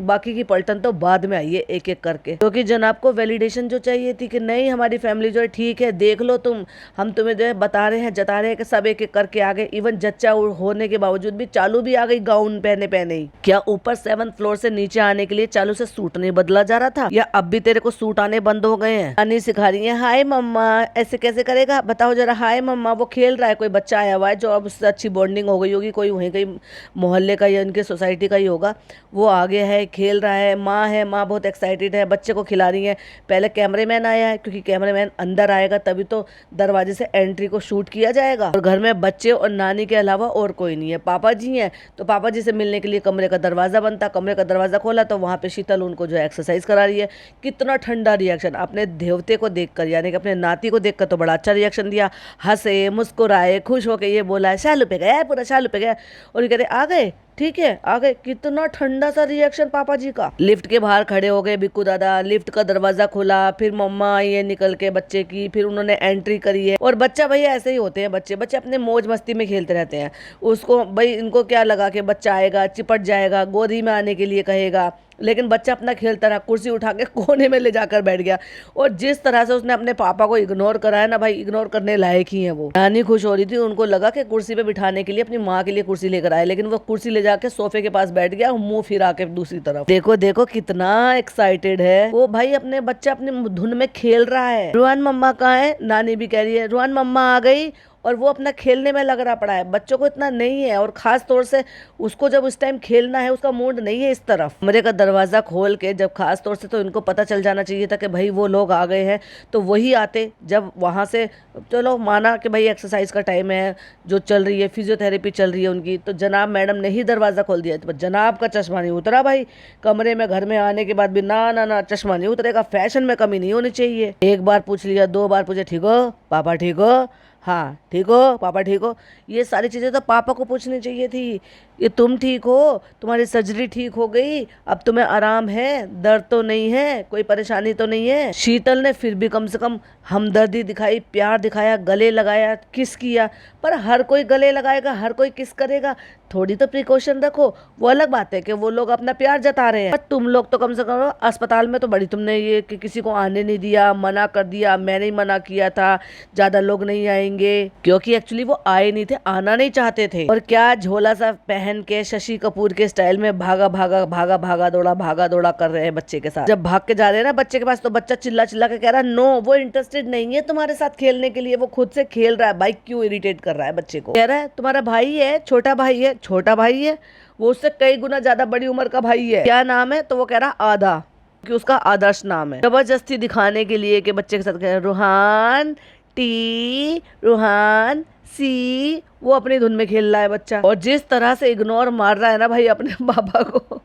बाकी की पलटन तो बाद में आई है एक एक करके, क्योंकि जनाब को वैलिडेशन जो चाहिए थी कि नहीं हमारी फैमिली जो है ठीक है, देख लो तुम, हम तुम्हें जो है बता रहे हैं, जता रहे हैं कि सब एक एक करके आ गए। इवन जच्चा होने के बावजूद भी चालू भी आ गई गाउन पहने पहने ही। क्या ऊपर 7th फ्लोर से नीचे आने के लिए चालू से सूट नहीं बदला जा रहा था, या अब भी तेरे को सूट आने बंद हो गए हैं? नहीं सिखा रही है, हाय मम्मा ऐसे कैसे करेगा बताओ जरा, हाय मम्मा वो खेल रहा है, कोई बच्चा आया हुआ है जो अब उससे अच्छी बॉन्डिंग हो गई होगी, कोई वहीं कहीं मोहल्ले का या इनके सोसाइटी का ही होगा, वो आगे है खेल रहा है, माँ बहुत एक्साइटेड है, बच्चे को खिला रही है। पहले कैमरेमैन आया है, क्योंकि कैमरेमैन अंदर आएगा तभी तो दरवाजे से एंट्री को शूट किया जाएगा, और घर में बच्चे और नानी के अलावा और कोई नहीं है, पापा जी हैं। तो पापा जी से मिलने के लिए कमरे का दरवाज़ा बनता, कमरे का दरवाज़ा खोला तो वहाँ पे शीतल उनको जो एक्सरसाइज करा रही है। कितना ठंडा रिएक्शन अपने देवते को देखकर, यानी कि अपने नाती को देखकर तो बड़ा अच्छा रिएक्शन दिया, हंसे मुस्कुराए खुश होके ये बोला है शालू पे गया है, पूरा शालू पे गया, और ये कह रहे आ गए, ठीक है आ गए। कितना ठंडा सा रिएक्शन पापा जी का। लिफ्ट के बाहर खड़े हो गए बिक्कू दादा, लिफ्ट का दरवाजा खोला, फिर मम्मा आई है निकल के बच्चे की, फिर उन्होंने एंट्री करी है। और बच्चा भैया ऐसे ही होते हैं, बच्चे बच्चे अपने मौज मस्ती में खेलते रहते हैं। उसको भाई इनको क्या लगा कि बच्चा आएगा चिपट जाएगा, गोदी में आने के लिए कहेगा, लेकिन बच्चा अपना खेलता रहा, कुर्सी उठा के कोने में ले जाकर बैठ गया। और जिस तरह से उसने अपने पापा को इग्नोर करा है ना भाई, इग्नोर करने लायक ही है वो। नानी खुश हो रही थी, उनको लगा कि कुर्सी पे बिठाने के लिए अपनी माँ के लिए कुर्सी लेकर आए, लेकिन वो कुर्सी ले जाके सोफे के पास बैठ गया, मुंह फिरा के दूसरी तरफ। देखो देखो कितना एक्साइटेड है वो भाई, अपने बच्चा अपने धुन में खेल रहा है। रुहान मम्मा कहाँ है, नानी भी कह रही है रुहान मम्मा आ गई, और वो अपना खेलने में लग रहा पड़ा है। बच्चों को इतना नहीं है, और खास तौर से उसको जब उस टाइम खेलना है उसका मूड नहीं है इस तरफ। कमरे का दरवाज़ा खोल के जब खास तौर से तो इनको पता चल जाना चाहिए था कि भाई वो लोग आ गए हैं, तो वही आते जब वहाँ से, चलो माना कि भाई एक्सरसाइज का टाइम है जो चल रही है, फिजियोथेरेपी चल रही है उनकी, तो जनाब मैडम ने ही दरवाज़ा खोल दिया, तो जनाब का चश्मा नहीं उतरा भाई। कमरे में घर में आने के बाद भी ना ना ना चश्मा नहीं उतरेगा, फैशन में कमी नहीं होनी चाहिए। एक बार पूछ लिया, दो बार पूछे ठीक हो पापा, ठीक हो, हाँ ठीक हो पापा, ठीक हो, ये सारी चीज़ें तो पापा को पूछनी चाहिए थी। ये तुम ठीक हो, तुम्हारी सर्जरी ठीक हो गई, अब तुम्हें आराम है, दर्द तो नहीं है, कोई परेशानी तो नहीं है। शीतल ने फिर भी कम से कम हमदर्दी दिखाई, प्यार दिखाया, गले लगाया, किस किया। पर हर कोई गले लगाएगा, हर कोई किस करेगा, थोड़ी तो प्रिकॉशन रखो। वो अलग बात है कि वो लोग अपना प्यार जता रहे हैं, पर तुम लोग तो कम से कम अस्पताल में तो बड़ी तुमने ये कि किसी को आने नहीं दिया, मना कर दिया, मैंने ही मना किया था ज्यादा लोग नहीं आएंगे, क्योंकि एक्चुअली वो आए नहीं थे, आना नहीं चाहते थे। और क्या झोला सा पहन के शशि कपूर के स्टाइल में भागा भागा भागा भागा दौड़ा कर रहे हैं बच्चे के साथ। जब भाग के जा रहे हैं ना बच्चे के पास, तो बच्चा चिल्ला चिल्ला के कह रहा है नो, वो इंटरेस्टेड नहीं है तुम्हारे साथ खेलने के लिए, वो खुद से खेल रहा है। भाई क्यों इरिटेट कर रहा है बच्चे को, कह रहा है तुम्हारा भाई है, छोटा भाई है, छोटा भाई है, वो उससे कई गुना ज्यादा बड़ी उम्र का भाई है। क्या नाम है, तो वो कह रहा आधा, कि उसका आदर्श नाम है। जबरदस्ती दिखाने के लिए कि बच्चे के साथ कह रहा रूहान टी, रूहान सी, वो अपनी धुन में खेल रहा है बच्चा। और जिस तरह से इग्नोर मार रहा है ना भाई अपने पापा को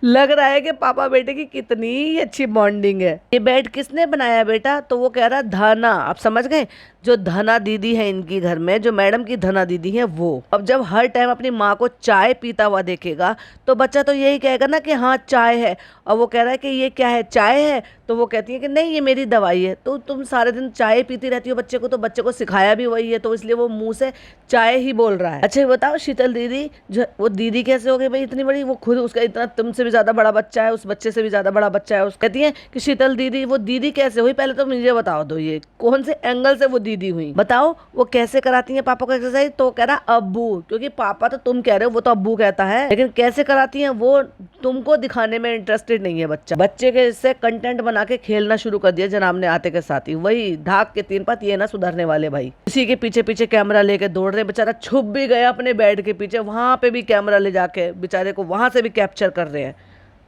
लग रहा है कि पापा बेटे की कितनी अच्छी बॉन्डिंग है। ये बेड किसने बनाया बेटा, तो वो कह रहा धना। आप समझ गए, जो धना दीदी है इनकी घर में, जो मैडम की धना दीदी है वो। अब जब हर टाइम अपनी माँ को चाय पीता हुआ देखेगा तो बच्चा तो यही कहेगा ना कि हाँ चाय है, और वो कह रहा है कि ये क्या है, चाय है, तो वो कहती है कि नहीं ये मेरी दवाई है। तो तुम सारे दिन चाय पीती रहती हो बच्चे को, तो बच्चे को सिखाया भी वही है, तो इसलिए वो मुंह से चाय ही बोल रहा है। अच्छा ये बताओ शीतल दीदी, जो वो दीदी कैसे हो गई भाई इतनी बड़ी, वो खुद उसका इतना तुमसे भी ज्यादा बड़ा बच्चा है, उस बच्चे से भी ज्यादा बड़ा बच्चा है। उस कहती है कि शीतल दीदी, वो दीदी कैसे हुई, पहले तो मुझे बताओ दो, ये कौन से एंगल से वो दीदी हुई, बताओ। वो कैसे कराती है पापा को एक्सरसाइज, तो कह रहा अब्बू, क्योंकि पापा तो तुम कह रहे हो, वो तो अब्बू कहता है, लेकिन कैसे कराती है वो तुमको दिखाने में इंटरेस्टेड नहीं है बच्चा। बच्चे के इससे कंटेंट बना के खेलना शुरू कर दिया जनाब ने आते के साथ ही। वही धाक के तीन पात, ये ना सुधरने वाले भाई। इसी के पीछे पीछे कैमरा लेके दौड़ रहे, बेचारा छुप भी गया अपने बेड के पीछे, वहां पे भी कैमरा ले जाके बेचारे को वहां से भी कैप्चर कर रहे हैं।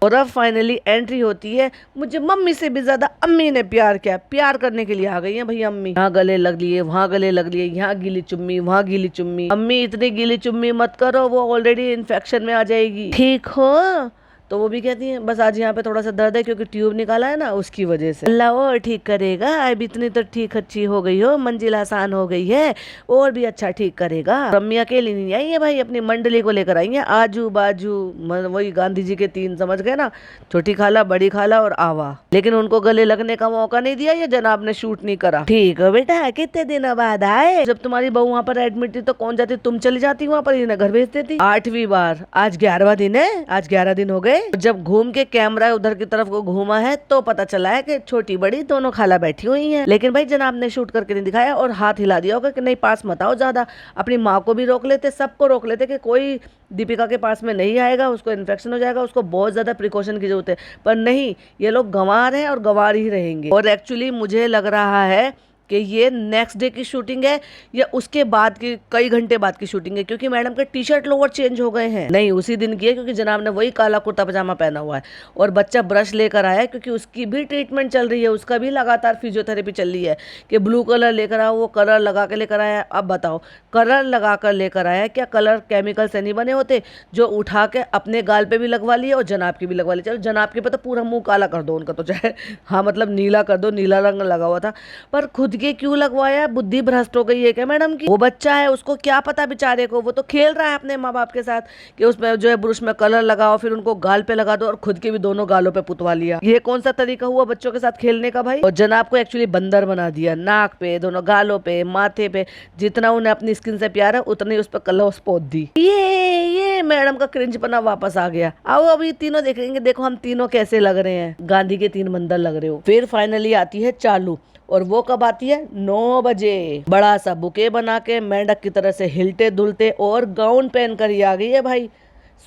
और अब फाइनली एंट्री होती है। मुझे मम्मी से भी ज्यादा अम्मी ने प्यार किया, प्यार करने के लिए आ गई है भैया अम्मी। यहाँ गले लग लिए, वहाँ गले लग लिए, यहाँ गीली चुम्मी, वहाँ गीली चुम्मी। अम्मी इतनी गीली चुम्मी मत करो, वो ऑलरेडी इन्फेक्शन में आ जाएगी, ठीक हो। तो वो भी कहती हैं बस आज यहाँ पे थोड़ा सा दर्द है क्योंकि ट्यूब निकाला है ना, उसकी वजह से। अल्लाह और ठीक करेगा, अब इतनी तो ठीक अच्छी हो गई हो, मंजिल आसान हो गई है, और भी अच्छा ठीक करेगा। अम्मी अकेली नहीं आई है भाई, अपनी मंडली को लेकर आई है, आजू बाजू वही गांधी जी के तीन, समझ गए ना, छोटी खाला, बड़ी खाला और आवा। लेकिन उनको गले लगने का मौका नहीं दिया, ये जनाब ने शूट नहीं करा। ठीक है बेटा, कितने दिनों बाद आए, जब तुम्हारी बहू वहाँ पर एडमिट थी तो कौन जाती, तुम चली जाती वहाँ पर, इन्हें घर भेज देती। 8वीं बार, आज 11वां दिन है, आज 11 दिन हो गए। जब घूम के कैमरा उधर की तरफ को घूमा है तो पता चला है कि छोटी बड़ी दोनों खाला बैठी हुई हैं। लेकिन भाई जनाब ने शूट करके नहीं दिखाया, और हाथ हिला दिया होगा कि नहीं पास मत आओ ज्यादा। अपनी माँ को भी रोक लेते, सबको रोक लेते कि कोई दीपिका के पास में नहीं आएगा, उसको इन्फेक्शन हो जाएगा, उसको बहुत ज्यादा प्रिकॉशन की जरूरत है। पर नहीं, ये लोग गंवार हैं और गंवार ही रहेंगे। और एक्चुअली मुझे लग रहा है कि ये नेक्स्ट डे की शूटिंग है या उसके बाद की कई घंटे बाद की शूटिंग है, क्योंकि मैडम के टी शर्ट लोअर चेंज हो गए हैं। नहीं, उसी दिन की है, क्योंकि जनाब ने वही काला कुर्ता पजामा पहना हुआ है और बच्चा ब्रश लेकर आया है, क्योंकि उसकी भी ट्रीटमेंट चल रही है, उसका भी लगातार फिजियोथेरेपी चल रही है कि ब्लू कलर लेकर आओ, वो कलर लगा के लेकर आया। अब बताओ, कलर लगा कर लेकर आया, क्या कलर केमिकल से नहीं बने होते जो उठा के अपने गाल पे भी लगवा लिए और जनाब की भी लगवा ली। चलो जनाब के पे तो पूरा मुंह काला कर दो उनका, तो चाहे हाँ मतलब नीला कर दो, नीला रंग लगा हुआ था, पर खुद के क्यों लगवाया? बुद्धि भ्रष्ट हो गई है क्या मैडम की? वो बच्चा है, उसको क्या पता बेचारे को, वो तो खेल रहा है अपने माँ बाप के साथ कि उसमें जो है ब्रश में कलर लगाओ, फिर उनको गाल पे लगा दो और खुद के भी दोनों गालों पे पुतवा लिया। ये कौन सा तरीका हुआ बच्चों के साथ खेलने का भाई? और जनाब को एक्चुअली बंदर बना दिया, नाक पे, दोनों गालों पे, माथे पे, जितना उन्हें अपनी स्किन से प्यार है उतनी उस पर कलर पोत दी। ये मैडम का क्रिंजपना वापस आ गया। आओ अभी तीनों देखेंगे, देखो हम तीनों कैसे लग रहे हैं, गांधी के 3 बंदर लग रहे हो। फिर फाइनली आती है चालू, और वो कब आती है? 9 बजे। बड़ा सा बुके बना के मेंढक की तरह से हिलते दुलते और गाउन पहन कर ही आ गई है भाई।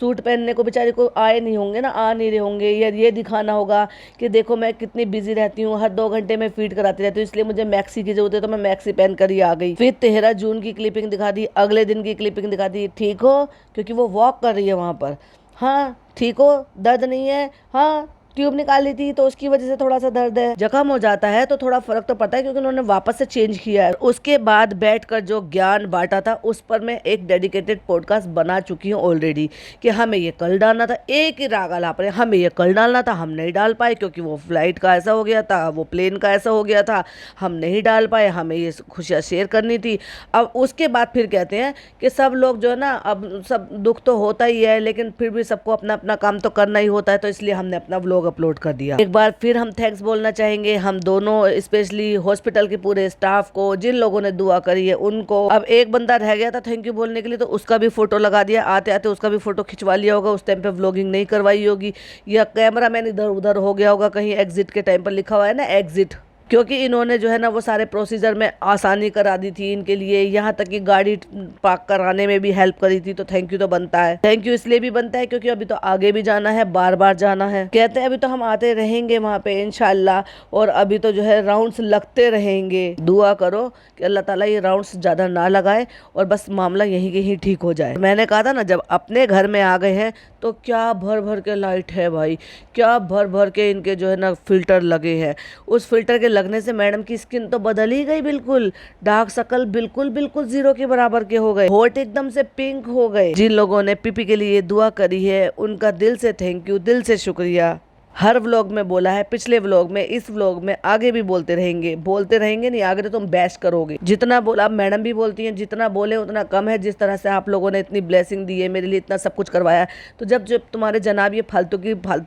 सूट पहनने को बेचारे को आए नहीं होंगे ना, आ नहीं रहे होंगे, ये दिखाना होगा कि देखो मैं कितनी बिजी रहती हूँ, हर 2 घंटे में फीड कराती रहती हूँ, इसलिए मुझे मैक्सी की जरूरत है, तो मैं मैक्सी पहन कर ही आ गई। फिर 13 जून की क्लिपिंग दिखा दी, अगले दिन की क्लिपिंग दिखा दी। ठीक हो? क्योंकि वो वॉक कर रही है वहां पर। हाँ ठीक हो, दर्द नहीं है? हाँ ट्यूब निकाल ली थी तो उसकी वजह से थोड़ा सा दर्द है, जख्म हो जाता है तो थोड़ा फर्क तो पड़ता है, क्योंकि उन्होंने वापस से चेंज किया है। उसके बाद बैठकर जो ज्ञान बांटा था उस पर मैं एक डेडिकेटेड पॉडकास्ट बना चुकी हूँ ऑलरेडी, कि हमें ये कल डालना था, एक ही राग आलाप रहे, हमें ये कल डालना था, हम नहीं डाल पाए क्योंकि वो फ्लाइट का ऐसा हो गया था, वो प्लेन का ऐसा हो गया था, हम नहीं डाल पाए, हमें ये खुशियाँ शेयर करनी थी। अब उसके बाद फिर कहते हैं कि सब लोग जो है ना, अब सब दुख तो होता ही है, लेकिन फिर भी सबको अपना अपना काम तो करना ही होता है, तो इसलिए हमने अपना व्लॉग अपलोड कर दिया। एक बार फिर हम थैंक्स बोलना चाहेंगे हम दोनों, स्पेशली हॉस्पिटल के पूरे स्टाफ को, जिन लोगों ने दुआ करी है उनको। अब एक बंदा रह गया था थैंक यू बोलने के लिए, तो उसका भी फोटो लगा दिया, आते आते उसका भी फोटो खिंचवा लिया होगा, उस टाइम पे व्लॉगिंग नहीं करवाई होगी, या कैमरा मैन इधर उधर हो गया होगा, कहीं एग्जिट के टाइम पर लिखा हुआ है ना एग्जिट, क्योंकि इन्होंने जो है ना वो सारे प्रोसीजर में आसानी करा दी थी इनके लिए, यहाँ तक कि गाड़ी पार्क कराने में भी हेल्प करी थी, तो थैंक यू तो बनता है। थैंक यू इसलिए भी बनता है क्योंकि अभी तो आगे भी जाना है, बार बार जाना है, कहते हैं अभी तो हम आते रहेंगे वहाँ पे इंशाल्लाह, और अभी तो जो है राउंड्स लगते रहेंगे। दुआ करो कि अल्लाह ताला ये राउंड्स ज़्यादा ना लगाए और बस मामला यहीं कहीं ठीक हो जाए। मैंने कहा था ना, जब अपने घर में आ गए हैं तो क्या भर भर के लाइट है भाई, क्या भर भर के इनके जो है ना फिल्टर लगे हैं। उस फिल्टर के लगने से मैडम की स्किन तो बदल ही गई बिल्कुल, डार्क सर्कल बिल्कुल बिल्कुल 0 के बराबर के हो गए, होठ एकदम से पिंक हो गए। जिन लोगों ने पीपी के लिए दुआ करी है उनका दिल से थैंक यू, दिल से शुक्रिया। हर व्लॉग में बोला है, पिछले व्लॉग में, इस व्लॉग में, आगे भी बोलते रहेंगे नहीं, आगे तो तुम बैश करोगे। जितना बोला, अब मैडम भी बोलती हैं जितना बोले उतना कम है, जिस तरह से आप लोगों ने इतनी ब्लेसिंग दी है मेरे लिए, इतना सब कुछ करवाया, तो जब जब तुम्हारे जनाब ये फालतू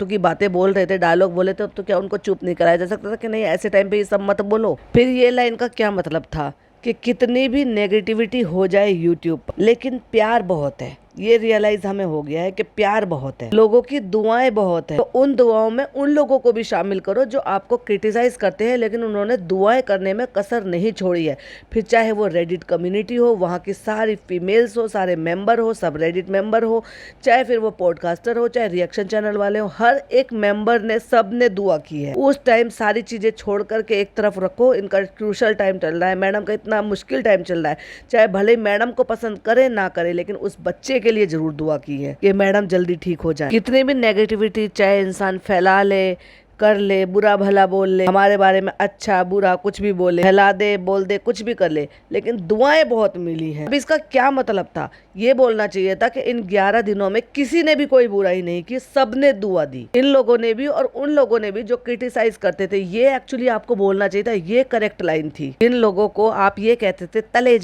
की बातें बोल रहे थे, डायलॉग बोले थे, तो क्या उनको चुप नहीं कराया जा सकता था कि नहीं ऐसे टाइम पे ये सब मत बोलो? फिर ये लाइन का क्या मतलब था कि कितनी भी नेगेटिविटी हो जाए यूट्यूब पर, लेकिन प्यार बहुत है। ये रियलाइज हमें हो गया है कि प्यार बहुत है, लोगों की दुआएं बहुत है, तो उन दुआओं में उन लोगों को भी शामिल करो जो आपको क्रिटिसाइज करते हैं, लेकिन उन्होंने दुआएं करने में कसर नहीं छोड़ी है। फिर चाहे वो रेडिट कम्युनिटी हो, वहाँ की सारी फीमेल्स हो, सारे मेंबर हो, सब रेडिट मेंबर हो, चाहे फिर वो पॉडकास्टर हो, चाहे रिएक्शन चैनल वाले हो, हर एक मेंबर ने, सब ने दुआ की है। उस टाइम सारी चीजें छोड़ करके एक तरफ रखो, इनका क्रूशल टाइम चल रहा है, मैडम का इतना मुश्किल टाइम चल रहा है, चाहे भले मैडम को पसंद करे ना करे, लेकिन उस बच्चे के लिए जरूर दुआ की है कि मैडम जल्दी ठीक हो जाए। कितनी भी नेगेटिविटी चाहे इंसान फैला ले, कर ले, बुरा भला बोल ले, हमारे बारे में अच्छा बुरा कुछ भी बोले, फैला दे, बोल दे, कुछ भी कर ले, लेकिन दुआएं बहुत मिली हैं। अब इसका क्या मतलब था? ये बोलना चाहिए था कि इन 11 दिनों में किसी ने भी कोई बुराई नहीं की, सबने दुआ दी, इन लोगों ने भी और उन लोगों ने भी जो क्रिटिसाइज करते थे। ये एक्चुअली आपको बोलना चाहिए था, ये करेक्ट लाइन थी। जिन लोगों को आप ये कहते थे तले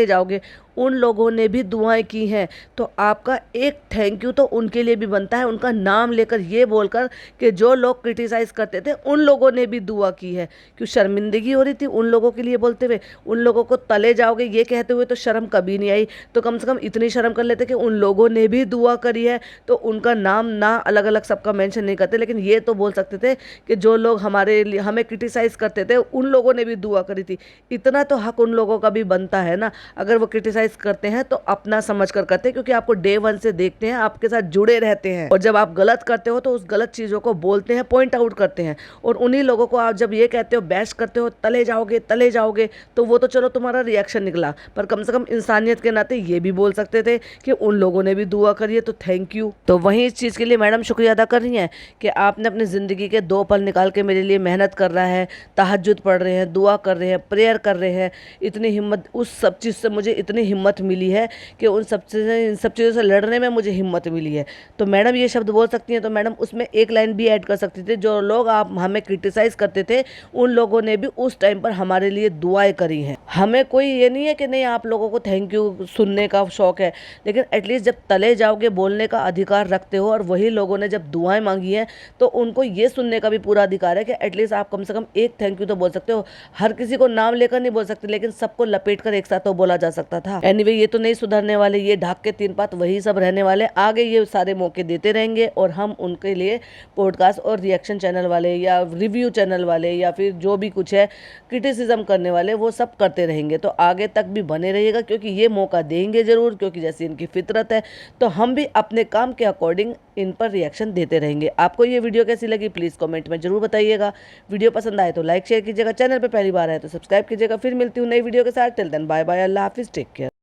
जाओगे, उन लोगों ने भी दुआएं की हैं, तो आपका एक थैंक यू तो उनके लिए भी बनता है, उनका नाम लेकर ये बोलकर कि जो लोग क्रिटिसाइज करते थे उन लोगों ने भी दुआ की है। क्यों शर्मिंदगी हो रही थी उन लोगों के लिए बोलते हुए? उन लोगों को तले जाओगे ये कहते हुए तो शर्म कभी नहीं आई, तो कम से कम इतनी शर्म कर लेते कि उन लोगों ने भी दुआ करी है, तो उनका नाम ना अलग अलग सबका मेंशन नहीं करते, लेकिन ये तो बोल सकते थे कि जो लोग हमें क्रिटिसाइज करते थे उन लोगों ने भी दुआ करी थी। इतना तो हक उन लोगों का भी बनता है ना, अगर वो क्रिटिसाइज क्रिटिसाइज करते हैं तो अपना समझ कर करते हैं, क्योंकि आपको डे वन से देखते हैं, आपके साथ जुड़े रहते हैं। और जब आप गलत करते हो तो उस गलत चीज़ों को बोलते हैं, पॉइंट आउट करते हैं। और उन्हीं लोगों को आप जब ये कहते हो, बैश करते हो, तले जाओगे, तो वो तो चलो तुम्हारा रिएक्शन निकला, पर कम से कम इंसानियत के नाते ये भी बोल सकते थे कि उन लोगों ने भी दुआ करी है, तो थैंक यू। तो वहीं इस चीज़ के लिए मैडम शुक्रिया अदा कर रही हैं कि आपने अपनी ज़िंदगी के 2 पल निकाल के मेरे लिए मेहनत कर रहा है, तहज्जुद पढ़ रहे हैं, दुआ कर रहे हैं, प्रेयर कर रहे हैं। इतनी हिम्मत, उस सब चीज़ से मुझे इतनी हिम्मत मिली है कि इन सब चीज़ों से लड़ने में मुझे हिम्मत मिली है। तो मैडम ये शब्द बोल सकती हैं, तो मैडम उसमें एक लाइन भी ऐड कर सकती थी, जो लोग आप हमें क्रिटिसाइज़ करते थे उन लोगों ने भी उस टाइम पर हमारे लिए दुआएं करी हैं। हमें कोई ये नहीं है कि नहीं आप लोगों को थैंक यू सुनने का शौक़ है, लेकिन एटलीस्ट जब तले जाओगे बोलने का अधिकार रखते हो, और वही लोगों ने जब दुआएं मांगी हैं तो उनको ये सुनने का भी पूरा अधिकार है कि एटलीस्ट आप कम से कम एक थैंक यू तो बोल सकते हो। हर किसी को नाम लेकर नहीं बोल सकते, लेकिन सबको लपेट कर एक साथ तो बोला जा सकता था। एनीवे, ये तो नहीं सुधरने वाले, ये ढाक के 3 पात वही सब रहने वाले। आगे ये सारे मौके देते रहेंगे और हम उनके लिए पॉडकास्ट और रिएक्शन चैनल वाले या रिव्यू चैनल वाले या फिर जो भी कुछ है क्रिटिसिज्म करने वाले, वो सब करते रहेंगे। तो आगे तक भी बने रहिएगा, क्योंकि ये मौका देंगे ज़रूर, क्योंकि जैसी इनकी फितरत है। तो हम भी अपने काम के अकॉर्डिंग इन पर रिएक्शन देते रहेंगे। आपको ये वीडियो कैसी लगी प्लीज़ कमेंट में ज़रूर बताइएगा। वीडियो पसंद आए तो लाइक शेयर कीजिएगा, चैनल पर पहली बार आए तो सब्सक्राइब कीजिएगा। फिर मिलती हूँ नई वीडियो के साथ। टिल देन बाय बाय, अल्लाह हाफिज़, टेक केयर।